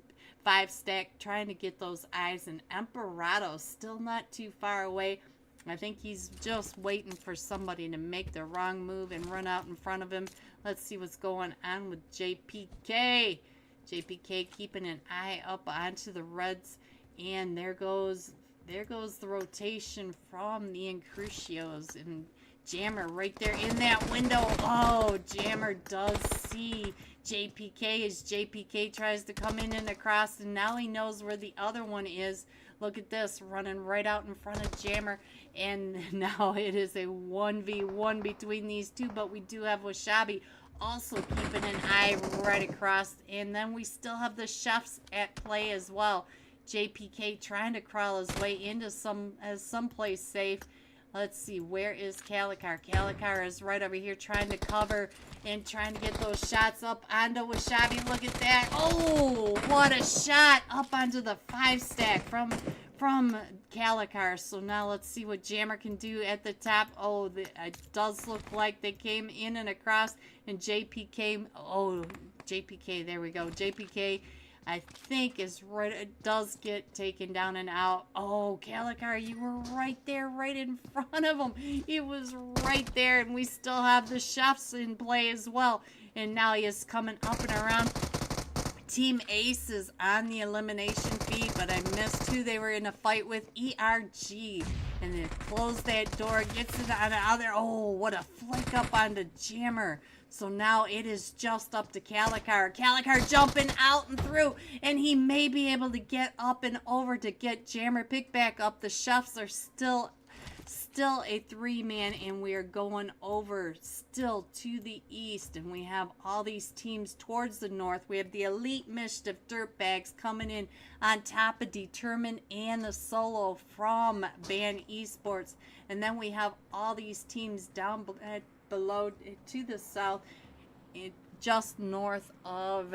5-stack trying to get those eyes, and Emperado still not too far away. I think he's just waiting for somebody to make the wrong move and run out in front of him. Let's see what's going on with JPK. JPK keeping an eye up onto the Reds, and there goes the rotation from the Incrucios, and Jammer right there in that window. Oh, Jammer does see JPK as JPK tries to come in and across, and now he knows where the other one is. Look at this, running right out in front of Jammer, and now it is a 1v1 between these two, but we do have Washabi also keeping an eye right across, and then we still have the chefs at play as well. JPK trying to crawl his way into someplace safe. Let's see, where is Calicar? Calicar is right over here trying to cover and trying to get those shots up onto Washabi. Look at that. Oh, what a shot up onto the 5-stack from Calicar. So now let's see what Jammer can do at the top. Oh, it does look like they came in and across, and JPK, there we go. JPK, I think is right. It does get taken down and out. Oh, Calicar, you were right there, right in front of him. It was right there, and we still have the chefs in play as well. And now he is coming up and around. Team Ace is on the elimination feed, but I missed who they were in a fight with. ERG. And then close that door, gets it out there. Oh, what a flick up onto Jammer. So now it is just up to Calicar. Calicar jumping out and through, and he may be able to get up and over to get Jammer picked back up. The chefs are still a 3-man, and we are going over still to the east, and we have all these teams towards the north. We have the Elite Mischief Dirtbags coming in on top of Determined and the Solo from Ban Esports, and then we have all these teams down below to the south, just north of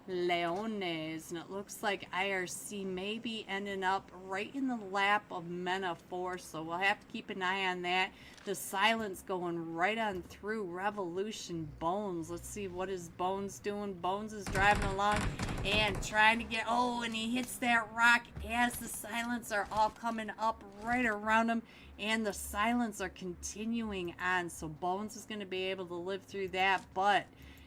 Leones, and it looks like IRC may be ending up right in the lap of Mena 4, so we'll have to keep an eye on that. The Silence going right on through Revolution. Bones, let's see what is Bones doing. Bones is driving along and trying to get, and he hits that rock as the Silence are all coming up right around him, and the Silence are continuing on, so Bones is going to be able to live through that, but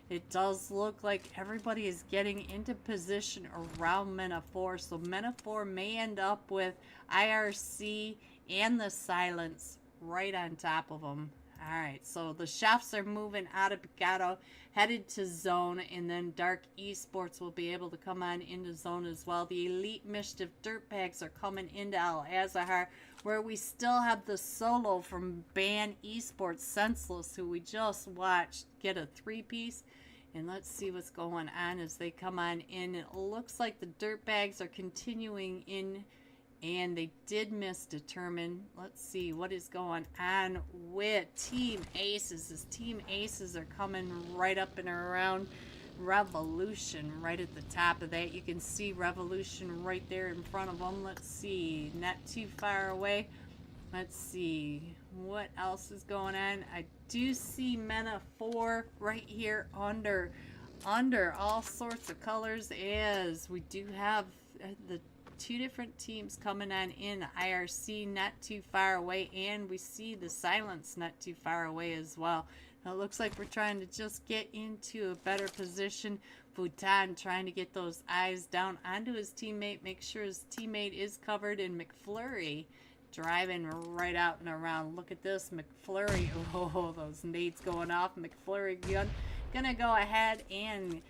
it does look like everybody is getting into position around Mena 4. So Mena 4 may end up with IRC and the Silence right on top of them. Alright, so the chefs are moving out of Picado, headed to Zone, and then Dark Esports will be able to come on into Zone as well. The Elite Mischief Dirtbags are coming into Al Azahar, where we still have the Solo from Ban Esports, Senseless, who we just watched get a 3-piece. And let's see what's going on as they come on in. It looks like the Dirtbags are continuing in, and they did miss Determined. Let's see what is going on with Team Aces. As Team Aces are coming right up and around Revolution right at the top of that. You can see Revolution right there in front of them. Let's see, not too far away. Let's see what else is going on. I do see Mena 4 right here under all sorts of colors, as we do have the 2 different teams coming on in. IRC not too far away, and we see the Silence not too far away as well. It looks like we're trying to just get into a better position. Bhutan trying to get those eyes down onto his teammate, make sure his teammate is covered, and McFlurry driving right out and around. Look at this, McFlurry. Oh, those nades going off. McFlurry gonna go ahead and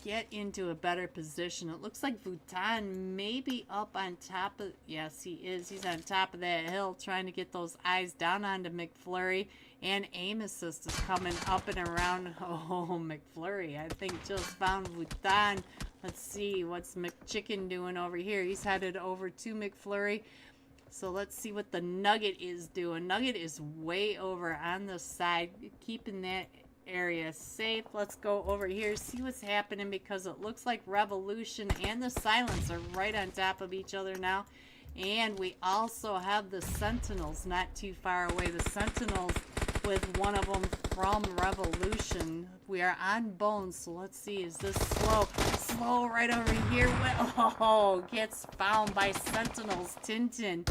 get into a better position. It looks like Bhutan may be up on top of... Yes, he is. He's on top of that hill trying to get those eyes down onto McFlurry. And aim assist is coming up and around. Oh, McFlurry, I think just found Bhutan. Let's see, what's McChicken doing over here? He's headed over to McFlurry. So let's see what the Nugget is doing. Nugget is way over on the side, keeping that area safe. Let's go over here, see what's happening, because it looks like Revolution and the Silence are right on top of each other now. And we also have the Sentinels not too far away. The Sentinels with one of them from Revolution. We are on Bones, so let's see. Is this slow? Slow right over here. Oh, gets found by Sentinels. Tintin.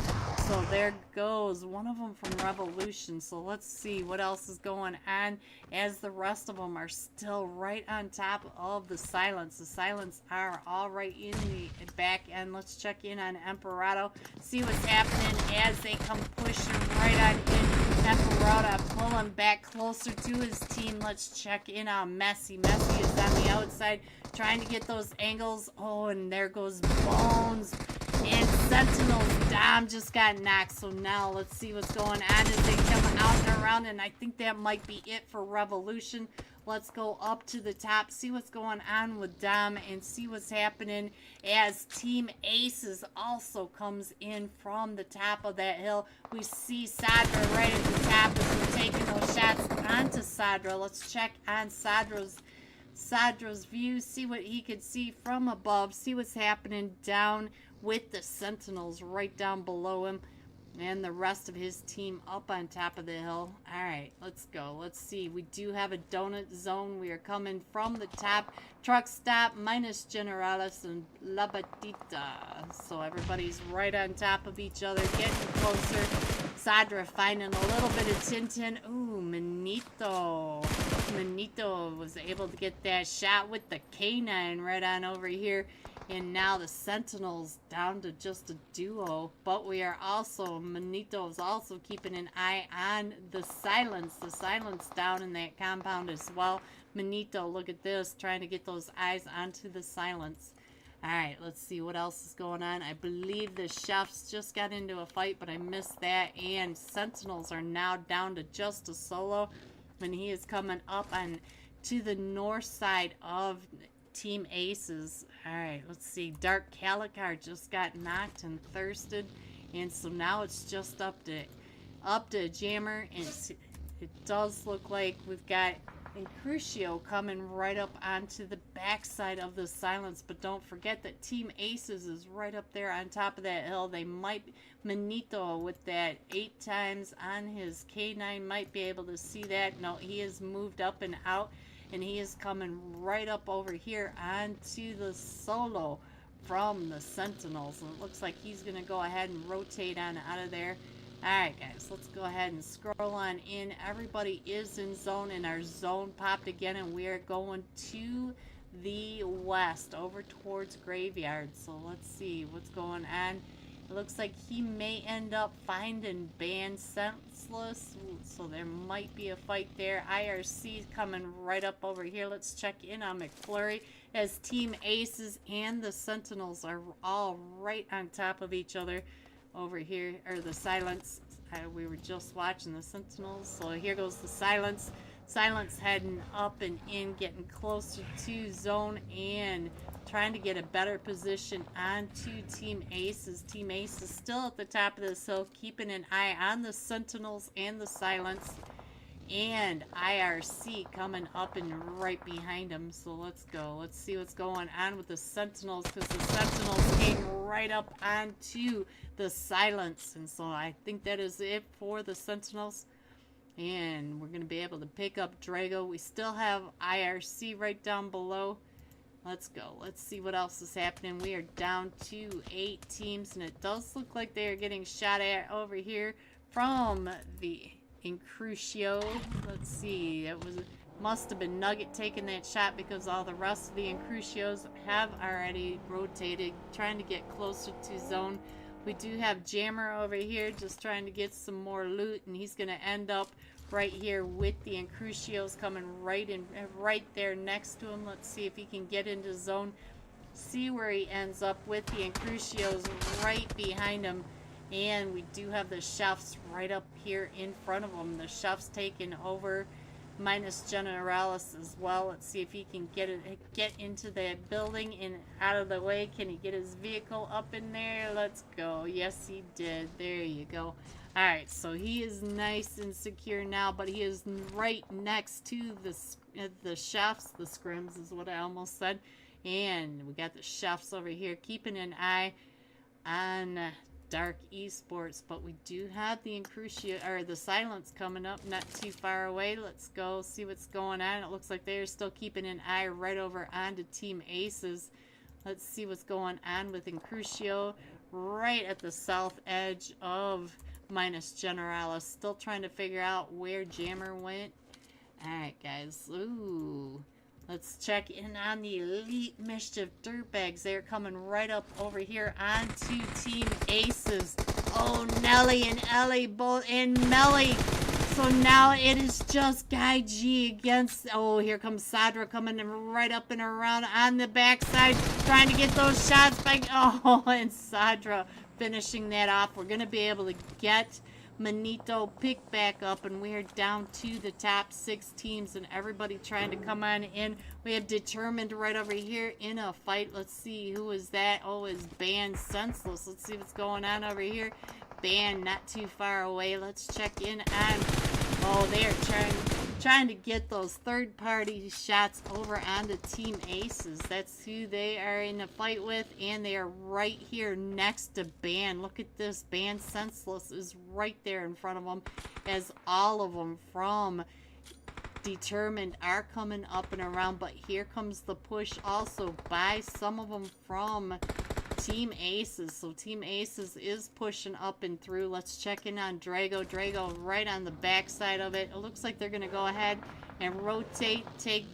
So there goes one of them from Revolution. So let's see what else is going on as the rest of them are still right on top of the Silence. The Silence are all right in the back end. Let's check in on Emperado. See what's happening as they come pushing right on in. Emperado pulling back closer to his team. Let's check in on Messi. Messi is on the outside trying to get those angles. Oh, and there goes Bones. And Sentinels. Dom just got knocked. So now let's see what's going on as they come out and around. And I think that might be it for Revolution. Let's go up to the top, see what's going on with Dom, and see what's happening as Team Aces also comes in from the top of that hill. We see Sadra right at the top as we're taking those shots onto Sadra. Let's check on Sadra's view, see what he could see from above, see what's happening down with the Sentinels right down below him. And the rest of his team up on top of the hill. Alright, let's go. Let's see. We do have a donut zone. We are coming from the top. Truck stop minus Generalis and La Batita. So everybody's right on top of each other, getting closer. Sadra finding a little bit of Tintin. Ooh, Manito. Manito was able to get that shot with the K9 right on over here. And now the Sentinels down to just a duo. But we are also, Manito is also keeping an eye on the Silence. The Silence down in that compound as well. Manito, look at this, trying to get those eyes onto the Silence. Alright, let's see what else is going on. I believe the Chefs just got into a fight, but I missed that. And Sentinels are now down to just a solo. And he is coming up on to the north side of Team Aces. Alright, let's see. Dark Calicar just got knocked and thirsted. And so now it's just up to Jammer. And it does look like we've got Crucio coming right up onto the backside of the Silence. But don't forget that Team Aces is right up there on top of that hill. They might... Manito with that 8 times on his K9 might be able to see that. No, he has moved up and out. And he is coming right up over here onto the solo from the Sentinels. And it looks like he's going to go ahead and rotate on out of there. Alright guys, let's go ahead and scroll on in. Everybody is in zone, and our zone popped again. And we are going to the west, over towards Graveyard. So let's see what's going on. It looks like he may end up finding Ban Senseless, so there might be a fight there. IRC coming right up over here. Let's check in on McFlurry as Team Aces and the Sentinels are all right on top of each other over here, or the Silence. We were just watching the Sentinels, so here goes the Silence. Silence heading up and in, getting closer to zone and trying to get a better position onto Team Aces. Team Aces still at the top of this hill, keeping an eye on the Sentinels and the Silence. And IRC coming up and right behind him. So let's go. Let's see what's going on with the Sentinels, because the Sentinels came right up onto the Silence. And so I think that is it for the Sentinels. And we're going to be able to pick up Drago. We still have IRC right down below. Let's go. Let's see what else is happening. We are down to 8 teams, and it does look like they are getting shot at over here from the in Crucio. Let's see. It must have been Nugget taking that shot because all the rest of the Crucios have already rotated, trying to get closer to zone. We do have Jammer over here just trying to get some more loot, and he's going to end up right here with the Crucios coming right there next to him. Let's see if he can get into zone. See where he ends up with the Crucios right behind him. And we do have the chefs right up here in front of him. The chefs taking over minus Generalis as well. Let's see if he can get into that building and out of the way. Can he get his vehicle up in there? Let's go. Yes, he did. There you go. Alright, so he is nice and secure now, but he is right next to the chefs. The Scrims is what I almost said. And we got the chefs over here keeping an eye on Dark Esports, but we do have the the Silence coming up not too far away. Let's go see what's going on. It looks like they're still keeping an eye right over onto Team Aces. Let's see what's going on with Crucio right at the south edge of minus Generalis. Still trying to figure out where Jammer went. Alright, guys. Ooh. Let's check in on the Elite Mischief Dirtbags. They're coming right up over here onto Team Aces. Oh, Nelly and Ellie both in Melly. So now it is just Guy G against... Oh, here comes Sadra coming right up and around on the backside. Trying to get those shots back. Oh, and Sadra finishing that off. We're going to be able to get Manito picked back up, and we are down to the top 6 teams, and everybody trying to come on in. We have Determined right over here in a fight. Let's see who is that. Oh, it's Ban Senseless. Let's see what's going on over here. Ban not too far away. Let's check in on... Oh, they are trying to get those third-party shots over onto Team Aces. That's who they are in a fight with, and they are right here next to Ban. Look at this. Ban Senseless is right there in front of them, as all of them from Determined are coming up and around. But here comes the push also by some of them from Team Aces. So Team Aces is pushing up and through. Let's check in on Drago. Drago right on the backside of it. It looks like they're going to go ahead and rotate, take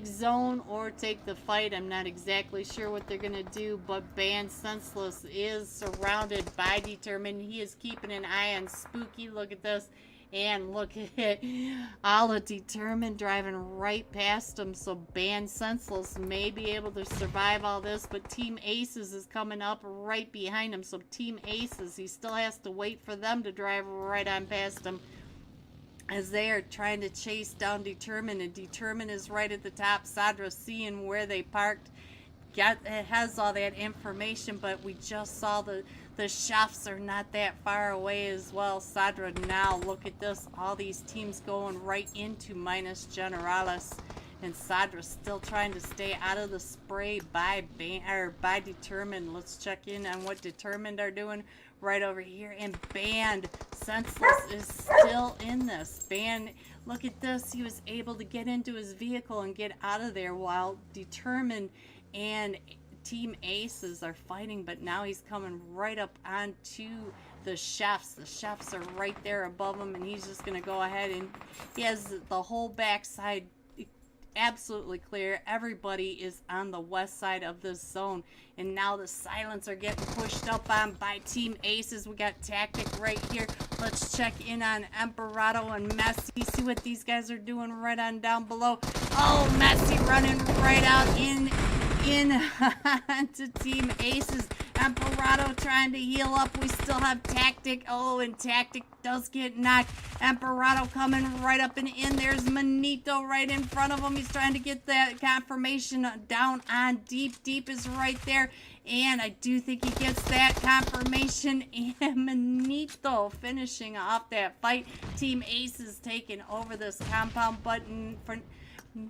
zone or take the fight. I'm not exactly sure what they're going to do, but Ban Senseless is surrounded by Determined. He is keeping an eye on Spooky. Look at this. And look at it. All of Determined driving right past him. So Ban Senseless may be able to survive all this. But Team Aces is coming up right behind him. So Team Aces, he still has to wait for them to drive right on past him, as they are trying to chase down Determined. And Determined is right at the top. Sadra seeing where they parked. It has all that information, but we just saw the chefs are not that far away as well. Sadra now, look at this. All these teams going right into minus Generalis. And Sadra still trying to stay out of the spray by Determined. Let's check in on what Determined are doing right over here. And Band Senseless is still in this. Band, look at this. He was able to get into his vehicle and get out of there while Determined and Team Aces are fighting, but now he's coming right up onto the chefs. The chefs are right there above him, and he's just going to go ahead, and he has the whole backside absolutely clear. Everybody is on the west side of this zone, and now the Silence are getting pushed up on by Team Aces. We got Tactic right here. Let's check in on Emperado and Messi. See what these guys are doing right on down below. Oh, Messi running right out in to Team Aces. Emperado trying to heal up. We still have Tactic. Oh, and Tactic does get knocked. Emperado coming right up and in. There's Manito right in front of him. He's trying to get that confirmation down on Deep. Deep is right there. And I do think he gets that confirmation. And Manito finishing off that fight. Team Aces taking over this compound button for...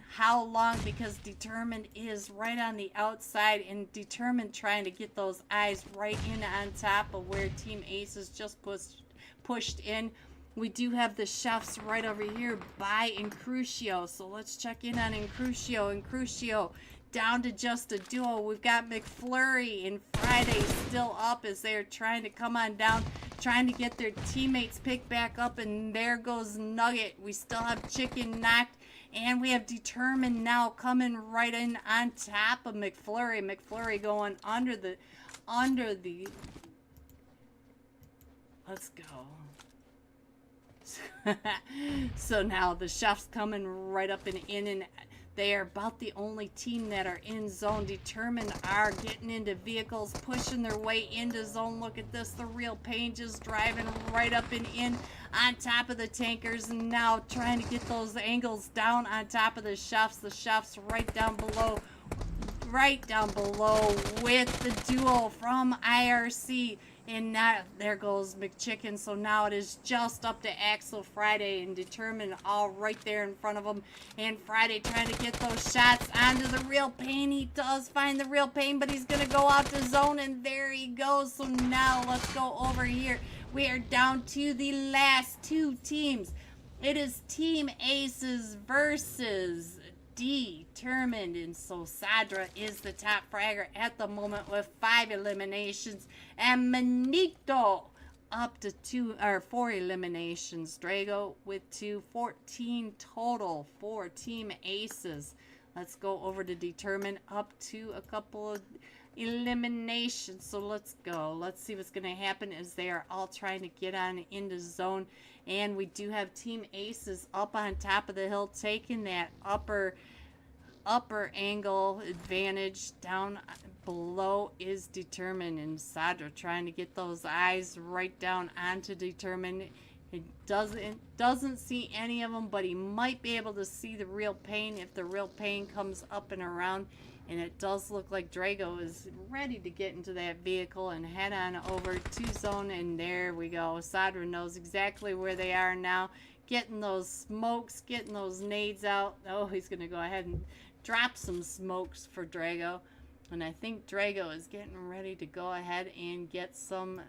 How long? Because Determined is right on the outside, and Determined trying to get those eyes right in on top of where Team Aces just pushed in. We do have the chefs right over here by Crucio, so let's check in on Crucio. Crucio down to just a duo. We've got McFlurry and Friday still up as they're trying to come on down trying to get their teammates picked back up, and there goes Nugget. We still have Chicken knocked, and we have Determined now coming right in on top of McFlurry. McFlurry going under the let's go. So now the chef's coming right up and in, and they are about the only team that are in zone. Determined are getting into vehicles, pushing their way into zone. Look at this, the Real Pain just driving right up and in on top of the tankers, and now trying to get those angles down on top of the chefs. The chefs right down below with the duo from IRC. And now there goes McChicken. So now it is just up to Axel Friday and Determined all right there in front of him. And Friday trying to get those shots onto the Real Pain. He does find the Real Pain, but he's going to go out to zone, and there he goes. So now let's go over here. We are down to the last two teams. It is Team Aces versus Determined, and so Sadra is the top fragger at the moment with 5 eliminations, and Manito up to 4 eliminations. Drago with 14 total for Team Aces. Let's go over to Determined, up to a couple of eliminations. So let's go. Let's see what's going to happen as they are all trying to get on into zone. And we do have Team Aces up on top of the hill, taking that upper angle advantage. Down below is Determined, and Sadra trying to get those eyes right down onto Determined. It doesn't see any of them, but he might be able to see the Real Pain if the Real Pain comes up and around. And it does look like Drago is ready to get into that vehicle and head on over to zone. And there we go. Sadra knows exactly where they are now. Getting those smokes, getting those nades out. Oh, he's going to go ahead and drop some smokes for Drago. And I think Drago is getting ready to go ahead and get some.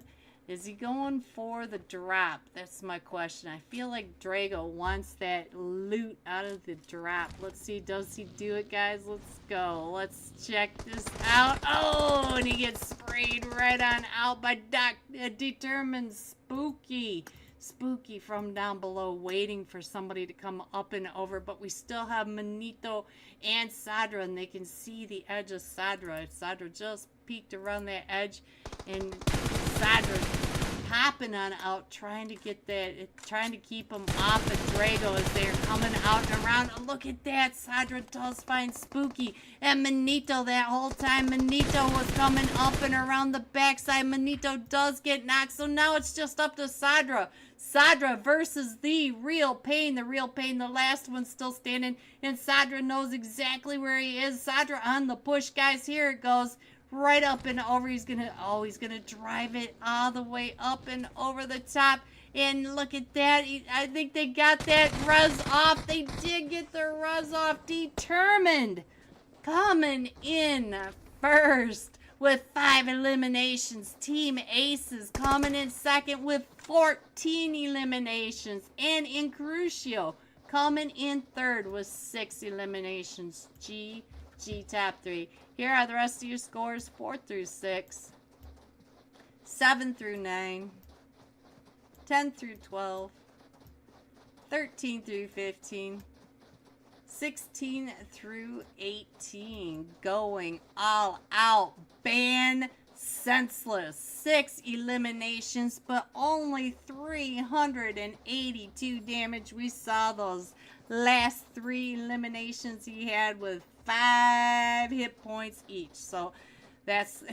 Is he going for the drop? That's my question. I feel like Drago wants that loot out of the drop. Let's see. Does he do it, guys? Let's go. Let's check this out. Oh, and he gets sprayed right on out by Determined. Spooky from down below, waiting for somebody to come up and over. But we still have Manito and Sadra, and they can see the edge of Sadra. Sadra just peeked around that edge, and Sadra popping on out, trying to get that, trying to keep him off of Drago as they're coming out and around. Look at that. Sadra does find Spooky, and Manito that whole time. Manito was coming up and around the backside. Manito does get knocked, so now it's just up to Sadra. Sadra versus the Real Pain. The Real Pain, the last one, still standing, and Sadra knows exactly where he is. Sadra on the push, guys. Here it goes. Right up and over. He's gonna drive it all the way up and over the top. And look at that. I think they got that res off. They did get the res off. Determined coming in first with 5 eliminations. Team Aces coming in second with 14 eliminations. And Incrucio coming in third with 6 eliminations. GG top 3. Here are the rest of your scores: 4 through 6, 7 through 9, 10 through 12, 13 through 15, 16 through 18. Going all out. Ban Senseless. 6 eliminations, but only 382 damage. We saw those last 3 eliminations he had with 5 hit points each. So that's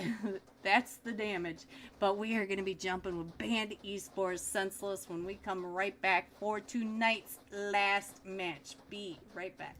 the damage. But we are going to be jumping with Band Esports Senseless when we come right back for tonight's last match. Be right back.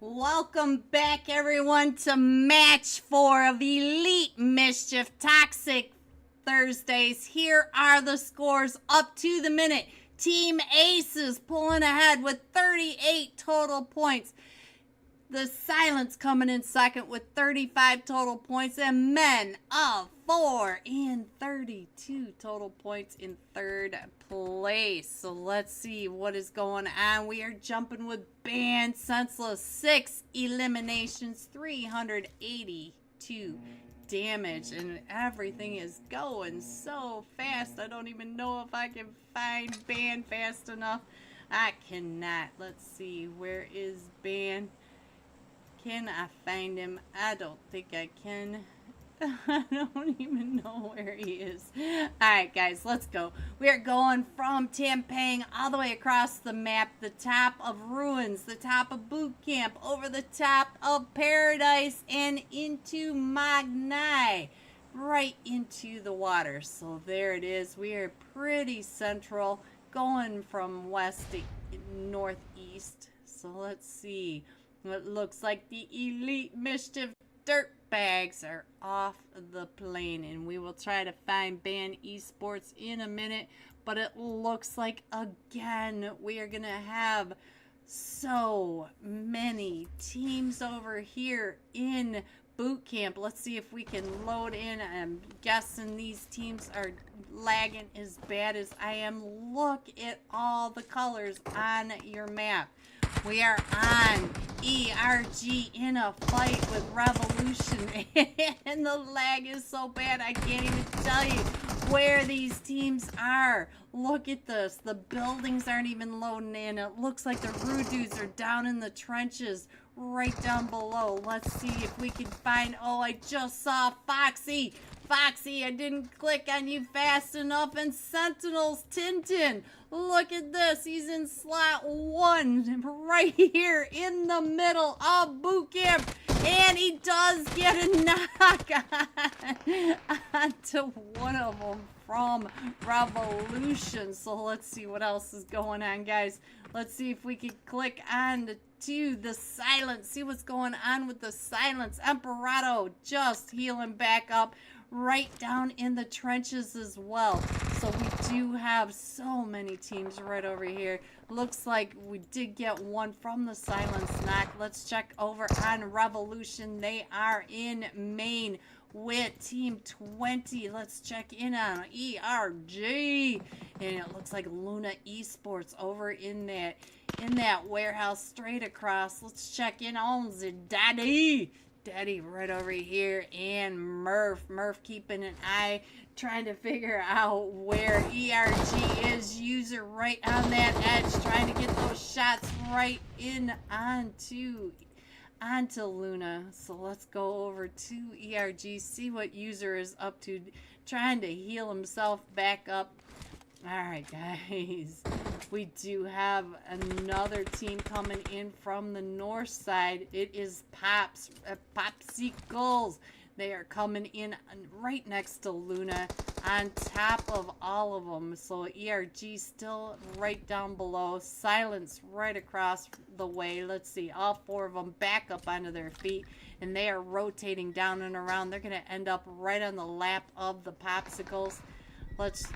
Welcome back, everyone, to match 4 of Elite Mischief Toxic Thursdays. Here are the scores up to the minute. Team Aces pulling ahead with 38 total points. The Silence coming in second with 35 total points, and Men of 4 and 32 total points in third place. So let's see what is going on. We are jumping with Banned Senseless. 6 eliminations, 382 damage, and everything is going so fast. I don't even know if I can find Ban fast enough. I cannot. Let's see, where is Ban? Can I find him? I don't think I can. I don't even know where he is. Alright, guys, let's go. We are going from Tampang all the way across the map, the top of Ruins, the top of Boot Camp, over the top of Paradise, and into Magnai, right into the water. So there it is. We are pretty central, going from west to northeast. So let's see. It looks like the Elite Mischief dirt bags are off the plane, and we will try to find Ban Esports in a minute, but it looks like again we are gonna have so many teams over here in Boot Camp. Let's see if we can load in. I'm guessing these teams are lagging as bad as I am. Look at all the colors on your map. We are on ERG in a fight with Revolution, and the lag is so bad I can't even tell you where these teams are. Look at this. The buildings aren't even loading in. It looks like the rude dudes are down in the trenches right down below. Let's see if we can find... Oh, I just saw Foxy. Foxy, I didn't click on you fast enough. And Sentinels Tintin. Look at this. He's in slot 1 right here in the middle of Boot Camp. And he does get a knock onto one of them from Revolution. So let's see what else is going on, guys. Let's see if we can click on to the Silence. See what's going on with the Silence. Emperado just healing back up right down in the trenches as well. So we do have so many teams right over here. Looks like we did get one from the Silence knock. Let's check over on Revolution. They are in main with Team 20. Let's check in on ERG. And it looks like Luna Esports over in that warehouse straight across. Let's check in on the Daddy right over here, and Murph keeping an eye, trying to figure out where ERG is. User right on that edge, trying to get those shots right in onto Luna. So let's go over to ERG, see what User is up to, trying to heal himself back up. Alright, guys, we do have another team coming in from the north side. It is Popsicles. They are coming in right next to Luna, on top of all of them. So ERG still right down below. Silence right across the way. Let's see, all 4 of them back up onto their feet, and they are rotating down and around. They're going to end up right on the lap of the Popsicles. Let's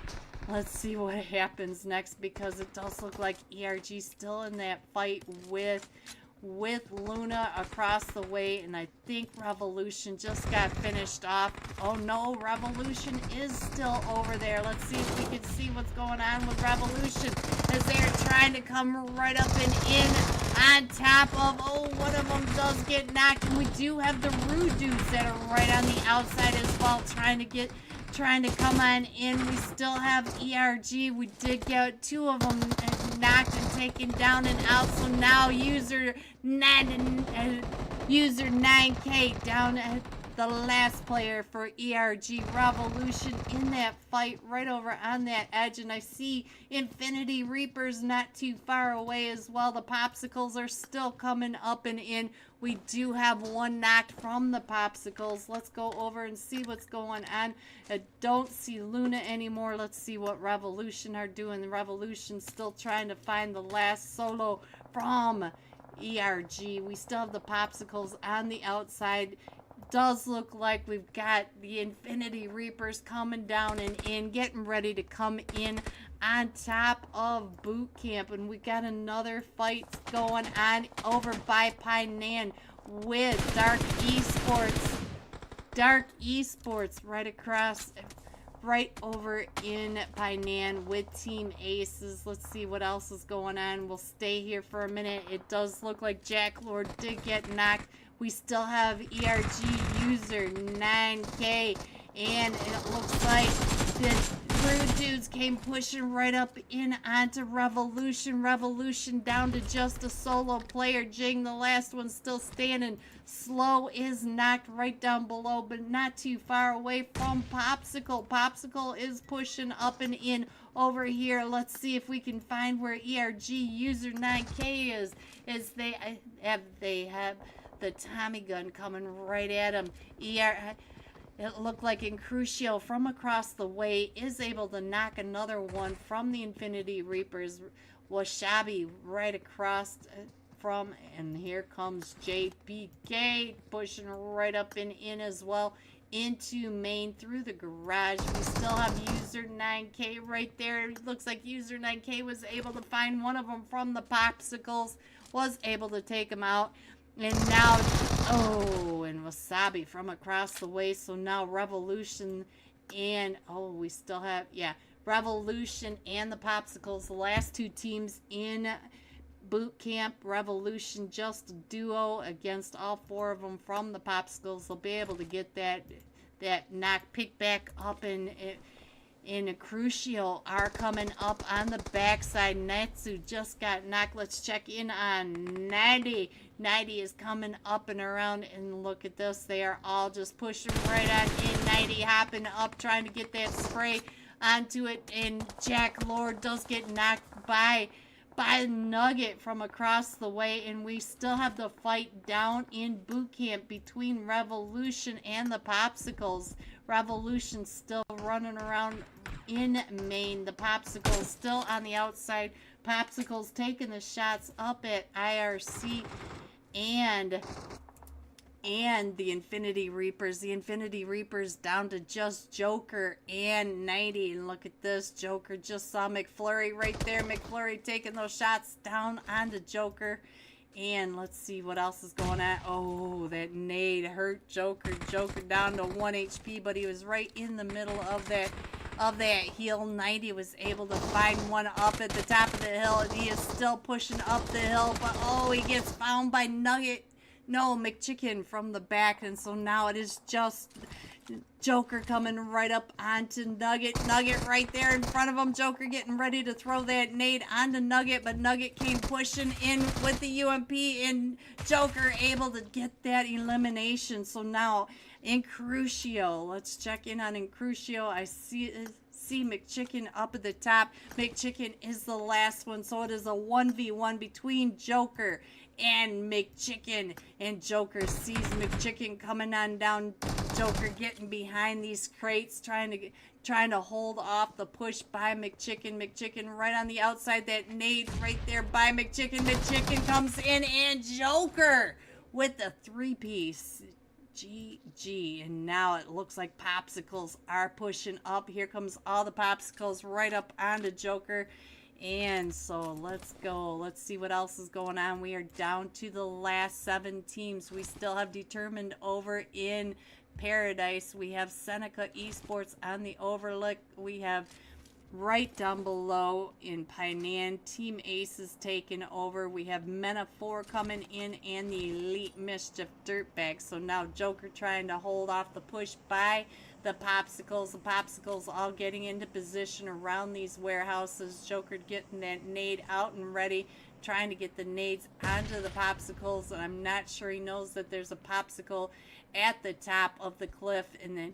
see what happens next, because it does look like ERG still in that fight with Luna across the way, and I think Revolution just got finished off. Oh no, Revolution is still over there. Let's see if we can see what's going on with Revolution as they're trying to come right up and in on top of... Oh, one of them does get knocked, and we do have the rude dudes that are right on the outside as well, trying to come on in. We still have ERG. We did get 2 of them knocked and taken down and out. So now user 9K down at the last player for ERG. Revolution in that fight right over on that edge. And I see Infinity Reapers not too far away as well. The Popsicles are still coming up and in. We do have one knocked from the Popsicles. Let's go over and see what's going on. I don't see Luna anymore. Let's see what Revolution are doing. Revolution still trying to find the last solo from ERG. We still have the Popsicles on the outside. Does look like we've got the Infinity Reapers coming down and in, getting ready to come in on top of Boot Camp. And we got another fight going on over by Painan with Dark Esports. Dark Esports right across, right over in Painan with Team Aces. Let's see what else is going on. We'll stay here for a minute. It does look like Jack Lord did get knocked. We still have ERG user 9K, and it looks like the Blue Dudes came pushing right up in onto Revolution. Revolution down to just a solo player. Jing, the last one, still standing. Slow is knocked right down below, but not too far away from Popsicle. Popsicle is pushing up and in over here. Let's see if we can find where ERG user 9K is. They have the Tommy gun coming right at him. It looked like Incrucio from across the way is able to knock another one from the Infinity Reapers. Washabi right across from, and here comes JPK pushing right up and in as well into main through the garage. We still have user 9K right there. It looks like user 9K was able to find one of them from the Popsicles, was able to take him out. And now, oh, and Wasabi from across the way. So now Revolution and, oh, we still have, yeah, Revolution and the Popsicles, the last two teams in Boot Camp. Revolution just a duo against all four of them from the Popsicles. They'll be able to get that knock picked back up, and Crucial are coming up on the backside. Natsu just got knocked. Let's check in on 90. 90 is coming up and around, and look at this. They are all just pushing right on in. 90 hopping up, trying to get that spray onto it, and Jack Lord does get knocked by Nugget from across the way, and we still have the fight down in Boot Camp between Revolution and the Popsicles. Revolution still running around in main. The Popsicles still on the outside. Popsicles taking the shots up at IRC and the Infinity Reapers. The Infinity Reapers down to just Joker and 90. And look at this. Joker just saw McFlurry right there. McFlurry taking those shots down onto Joker. And let's see what else is going on. Oh, that nade hurt Joker. Joker down to 1 HP, but he was right in the middle of that hill. 90 was able to find one up at the top of the hill, and he is still pushing up the hill, but oh, he gets found by Nugget. No, McChicken from the back, and so now it is just Joker coming right up onto Nugget. Nugget right there in front of him. Joker getting ready to throw that nade onto Nugget, but Nugget came pushing in with the UMP, and Joker able to get that elimination. So now Incrucio, let's check in on Incrucio. I see McChicken up at the top. McChicken is the last one, so it is a 1v1 between Joker and McChicken, and Joker sees McChicken coming on down. Joker getting behind these crates, trying to hold off the push by McChicken. McChicken right on the outside, that nade right there by McChicken. McChicken comes in, and Joker with the three-piece. GG. And now it looks like Popsicles are pushing up. Here comes all the Popsicles right up onto Joker. And so let's go. Let's see what else is going on. We are down to the last 7 teams. We still have determined over in Paradise. We have Seneca Esports on the Overlook. We have right down below in Painan, Team Aces taking over. We have Mena 4 coming in and the Elite Mischief Dirtbags. So now Joker trying to hold off the push by the Popsicles. The Popsicles all getting into position around these warehouses. Joker getting that nade out and ready, trying to get the nades onto the Popsicles. And I'm not sure he knows that there's a Popsicle at the top of the cliff, and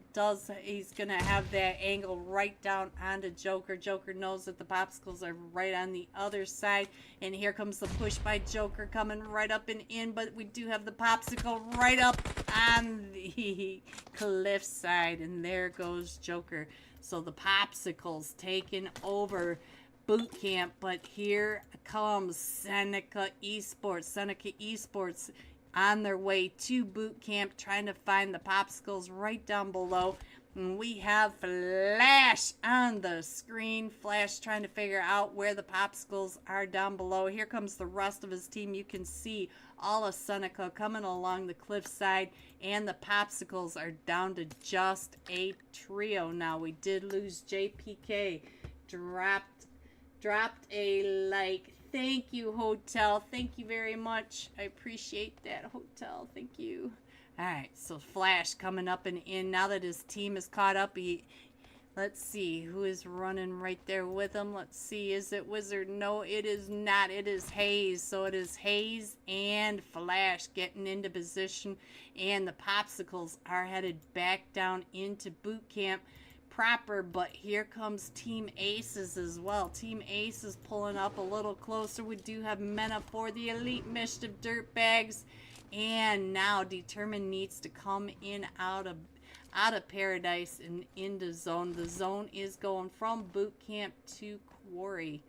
he's gonna have that angle right down onto Joker. Joker knows that the Popsicles are right on the other side, and here comes the push by Joker coming right up and in, but we do have the Popsicle right up on the cliff side, and there goes Joker. So the Popsicles taking over boot camp, but here comes Seneca Esports. Seneca Esports on their way to boot camp, trying to find the popsicles right down below. And we have Flash on the screen. Flash trying to figure out where the popsicles are down below. Here comes the rest of his team. You can see all of Seneca coming along the cliffside, and the popsicles are down to just a trio now. We did lose JPK. Dropped a like. Thank you, Hotel. Thank you very much. I appreciate that, Hotel. Thank you. All right, so Flash coming up and in. Now that his team is caught up, let's see who is running right there with him. Let's see, is it Wizard? No, it is not. It is Hayes. So it is Hayes and Flash getting into position, and the popsicles are headed back down into boot camp proper. But here comes Team Aces as well. Team Aces pulling up a little closer. We do have Mena for the Elite Mischief Dirtbags. And now Determined needs to come in out of Paradise and into Zone. The Zone is going from Boot Camp to Quarry.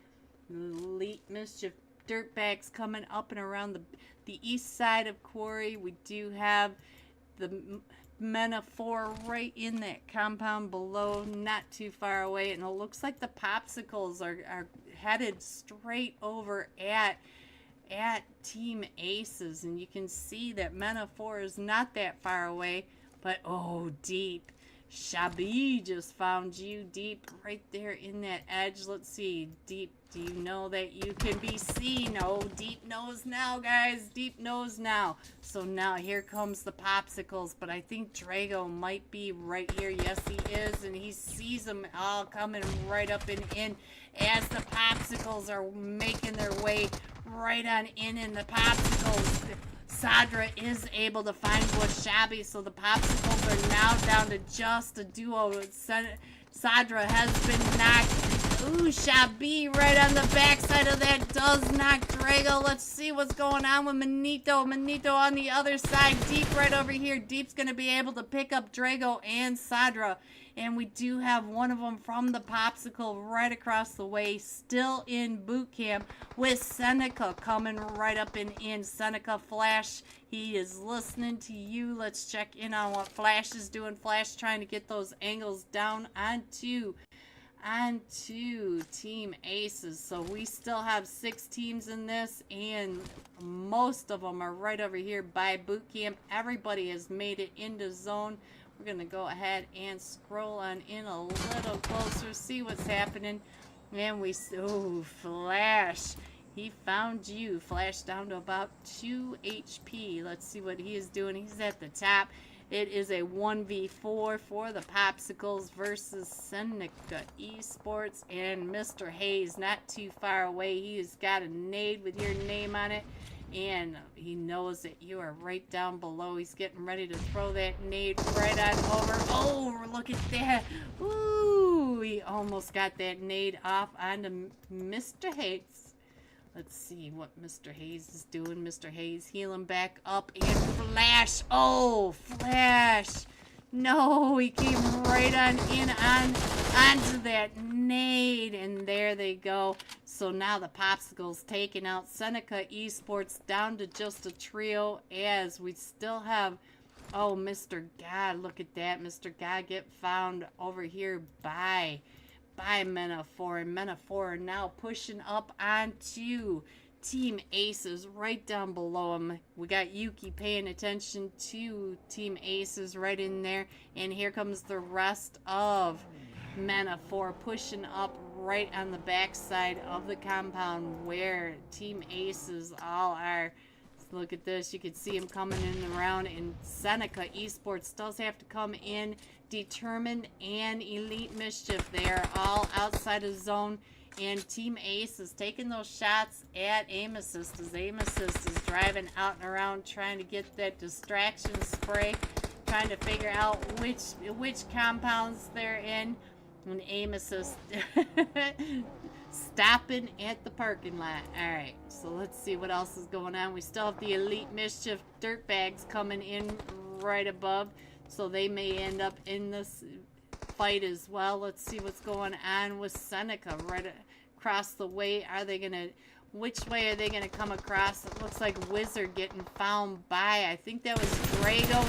Elite Mischief Dirtbags coming up and around the east side of Quarry. We do have the Mena 4 right in that compound below, not too far away. And it looks like the popsicles are headed straight over at Team Aces, and you can see that Mena 4 is not that far away, but oh, Deep. Shabi just found you, Deep, right there in that edge. Let's see, Deep, do you know that you can be seen? Oh, Deep knows now, guys. Deep knows now. So now here comes the popsicles, but I think Drago might be right here. Yes, he is, and he sees them all coming right up and in as the popsicles are making their way right on in the popsicles. Sadra is able to find Washabi, so the popsicles are now down to just a duo. Sadra has been knocked. Ooh, Shabi right on the backside of that does knock Drago. Let's see what's going on with Manito. Manito on the other side. Deep right over here. Deep's going to be able to pick up Drago and Sadra. And we do have one of them from the popsicle right across the way, still in boot camp, with Seneca coming right up and in. Seneca, Flash, he is listening to you. Let's check in on what Flash is doing. Flash trying to get those angles down onto Team Aces. So we still have 6 teams in this, and most of them are right over here by boot camp. Everybody has made it into Zone. We're going to go ahead and scroll on in a little closer, see what's happening. And oh, Flash. He found you. Flash down to about 2 HP. Let's see what he is doing. He's at the top. It is a 1v4 for the popsicles versus Seneca Esports and Mr. Hayes. Not too far away. He has got a nade with your name on it. And he knows that you are right down below. He's getting ready to throw that nade right on over. Oh, look at that. Ooh, he almost got that nade off onto Mr. Hayes. Let's see what Mr. Hayes is doing. Mr. Hayes healing back up, and Flash. Oh, Flash. No, he came right on in onto that nade, and there they go. So now the popsicles taking out Seneca Esports down to just a trio, as we still have, oh, Mr. God, look at that. Mr. God get found over here by Mena 4, and Mena 4 are now pushing up onto Team Aces right down below him. We got Yuki paying attention to Team Aces right in there, and here comes the rest of Mena 4 pushing up right on the backside of the compound where Team Aces all are. Look at this. You can see him coming in and around, and Seneca Esports does have to come in. Determined and Elite Mischief, they are all outside of Zone, and Team Ace is taking those shots at Aim Assist, as Aim Assist is driving out and around trying to get that distraction spray, trying to figure out which compounds they're in, and Aim Assist stopping at the parking lot. Alright, so let's see what else is going on. We still have the Elite Mischief Dirtbags coming in right above, so they may end up in this fight as well. Let's see what's going on with Seneca right across the way are they going to, which way are they going to come across? It looks like Wizard getting found by, I think that was Drago.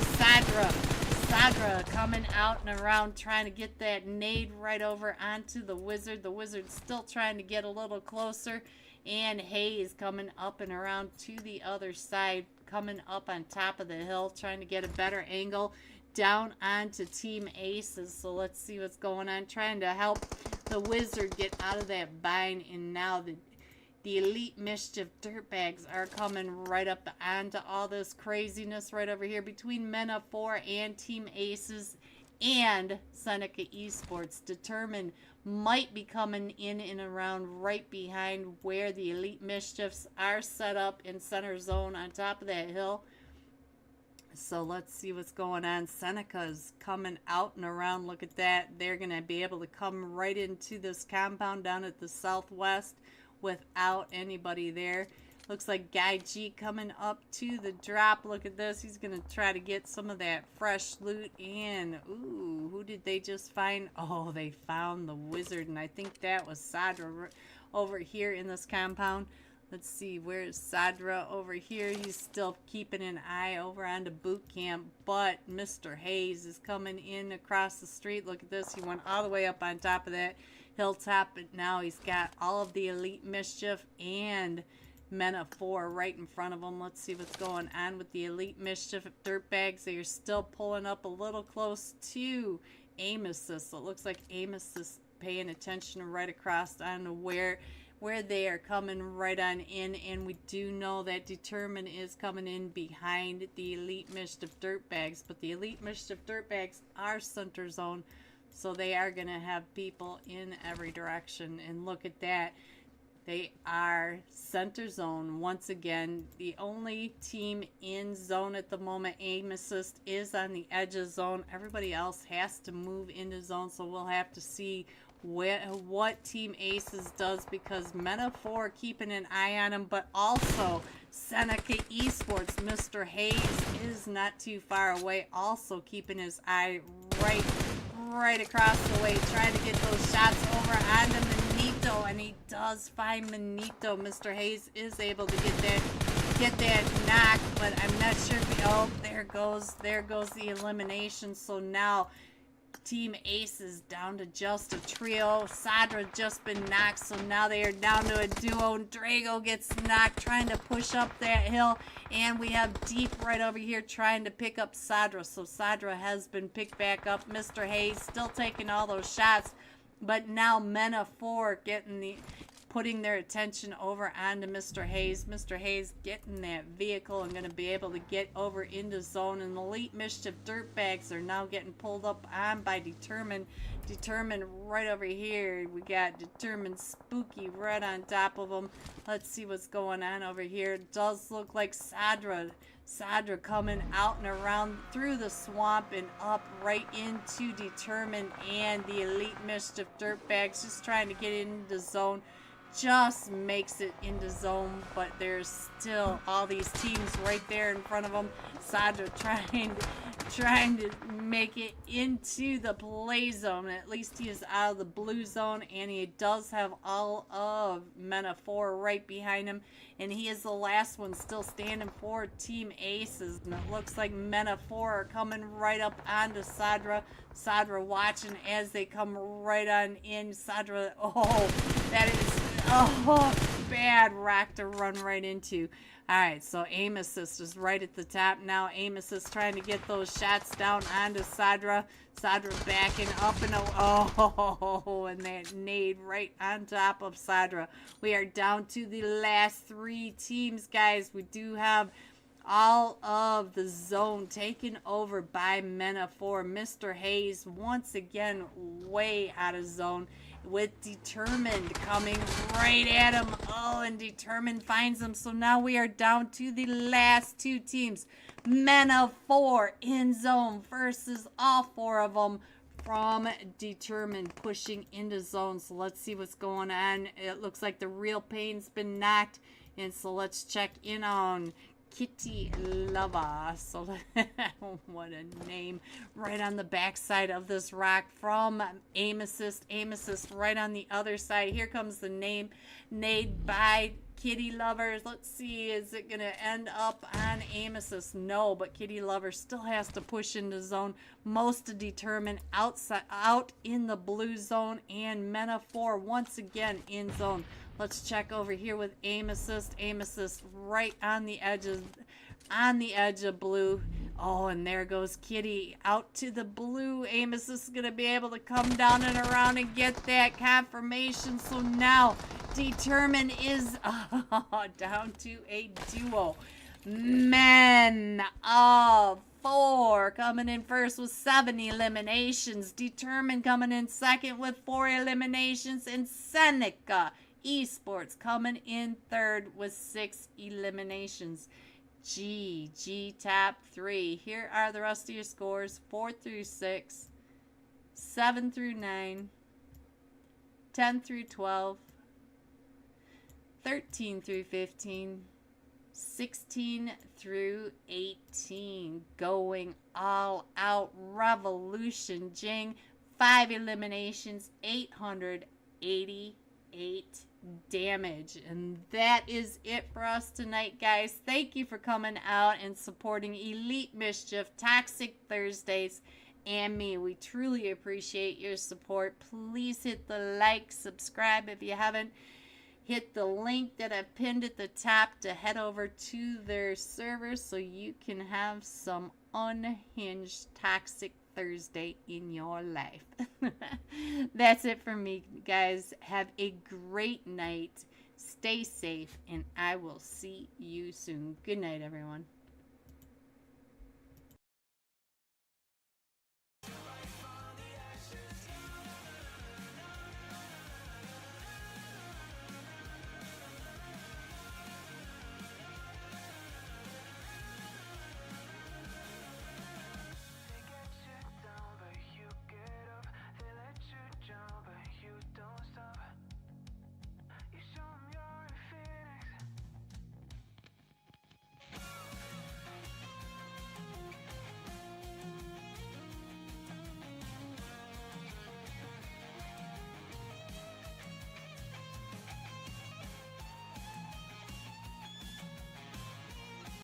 Sadra coming out and around trying to get that nade right over onto the Wizard. The Wizard's still trying to get a little closer. And Hayes coming up and around to the other side, coming up on top of the hill, trying to get a better angle down onto Team Aces. So let's see what's going on, trying to help the Wizard get out of that bind. And now the Elite Mischief Dirtbags are coming right up onto all this craziness right over here between Men of 4 and Team Aces and Seneca Esports. Determined might be coming in and around right behind where the Elite Mischiefs are set up in center zone on top of that hill. So let's see what's going on. Seneca's coming out and around. Look at that. They're going to be able to come right into this compound down at the southwest without anybody there. Looks like Guy G coming up to the drop. Look at this. He's going to try to get some of that fresh loot. And, ooh, who did they just find? Oh, they found the Wizard. And I think that was Sadra over here in this compound. Let's see, where's Sadra over here? He's still keeping an eye over on the boot camp. But Mr. Hayes is coming in across the street. Look at this. He went all the way up on top of that hilltop. But now he's got all of the Elite Mischief and Men of 4 right in front of him. Let's see what's going on with the Elite Mischief Dirtbags. They are still pulling up a little close to Amos. So it looks like Amos is paying attention right across on where they are coming right on in. And we do know that Determined is coming in behind the Elite Mischief Dirtbags. But the Elite Mischief Dirtbags are center zone, so they are going to have people in every direction. And look at that. They are center zone once again. The only team in zone at the moment, Aim Assist, is on the edge of zone. Everybody else has to move into zone, so we'll have to see what Team Aces does, because Men of 4 keeping an eye on him, but also Seneca Esports. Mr. Hayes is not too far away, also keeping his eye right across the way, trying to get those shots over onto Manito, and he does find Manito. Mr. Hayes is able to get that knock, but I'm not sure. Oh, there goes the elimination. So now Team Aces down to just a trio. Sadra just been knocked, so now they are down to a duo. Drago gets knocked, trying to push up that hill, and we have Deep right over here trying to pick up Sadra. So Sadra has been picked back up. Mr. Hayes still taking all those shots, but now Men of 4 putting their attention over onto Mr. Hayes. Mr. Hayes getting that vehicle and going to be able to get over into zone. And the Elite Mischief Dirtbags are now getting pulled up on by Determined. Determined right over here. We got Determined Spooky right on top of them. Let's see what's going on over here. It does look like Sadra coming out and around through the swamp and up right into Determined and the Elite Mischief Dirtbags, just trying to get into zone. Just makes it into zone, but there's still all these teams right there in front of them. Sadra trying to make it into the play zone. At least he is out of the blue zone, and he does have all of Men of 4 right behind him, and he is the last one still standing for Team Aces. And it looks like Men of 4 are coming right up onto Sadra. Sadra watching as they come right on in. Sadra, oh, that is bad rock to run right into. Alright, so Aim Assist is right at the top now. Aim Assist trying to get those shots down onto Sadra. Sadra backing up and and that nade right on top of Sadra. We are down to the last 3 teams, guys. We do have all of the zone taken over by Men of 4. Mr. Hayes once again way out of zone, with Determined coming right at him. Oh, and Determined finds him. So now we are down to the last 2 teams. Men of 4 in zone versus all 4 of them from Determined pushing into zone. So let's see what's going on. It looks like the Real Pain's been knocked. And so let's check in on Kitty Lover. So what a name. Right on the back side of this rock from Aim Assist. Aim Assist right on the other side. Here comes the name made by Kitty Lovers. Let's see, is it going to end up on Aim Assist? No, but Kitty Lover still has to push into zone. Most determined outside, out in the blue zone, and Mena 4 once again in zone. Let's check over here with Aim Assist. Aim Assist right on the edge of blue. Oh, and there goes Kitty out to the blue. Aim Assist is going to be able to come down and around and get that confirmation. So now Determine is down to a duo. Men of 4 coming in first with 7 eliminations. Determine coming in second with 4 eliminations. And Seneca Esports coming in third with 6 eliminations. G top 3. Here are the rest of your scores: 4 through 6, 7 through 9, 10 through 12, 13 through 15, 16 through 18. Going all out. Revolution Jing. 5 eliminations, 888 damage. And that is it for us tonight, guys. Thank you for coming out and supporting Elite Mischief, Toxic Thursdays, and me. We truly appreciate your support. Please hit the like, subscribe if you haven't. Hit the link that I've pinned at the top to head over to their server so you can have some unhinged Toxic Thursday in your life. That's it for me, guys. Have a great night. Stay safe, and I will see you soon. Good night, everyone.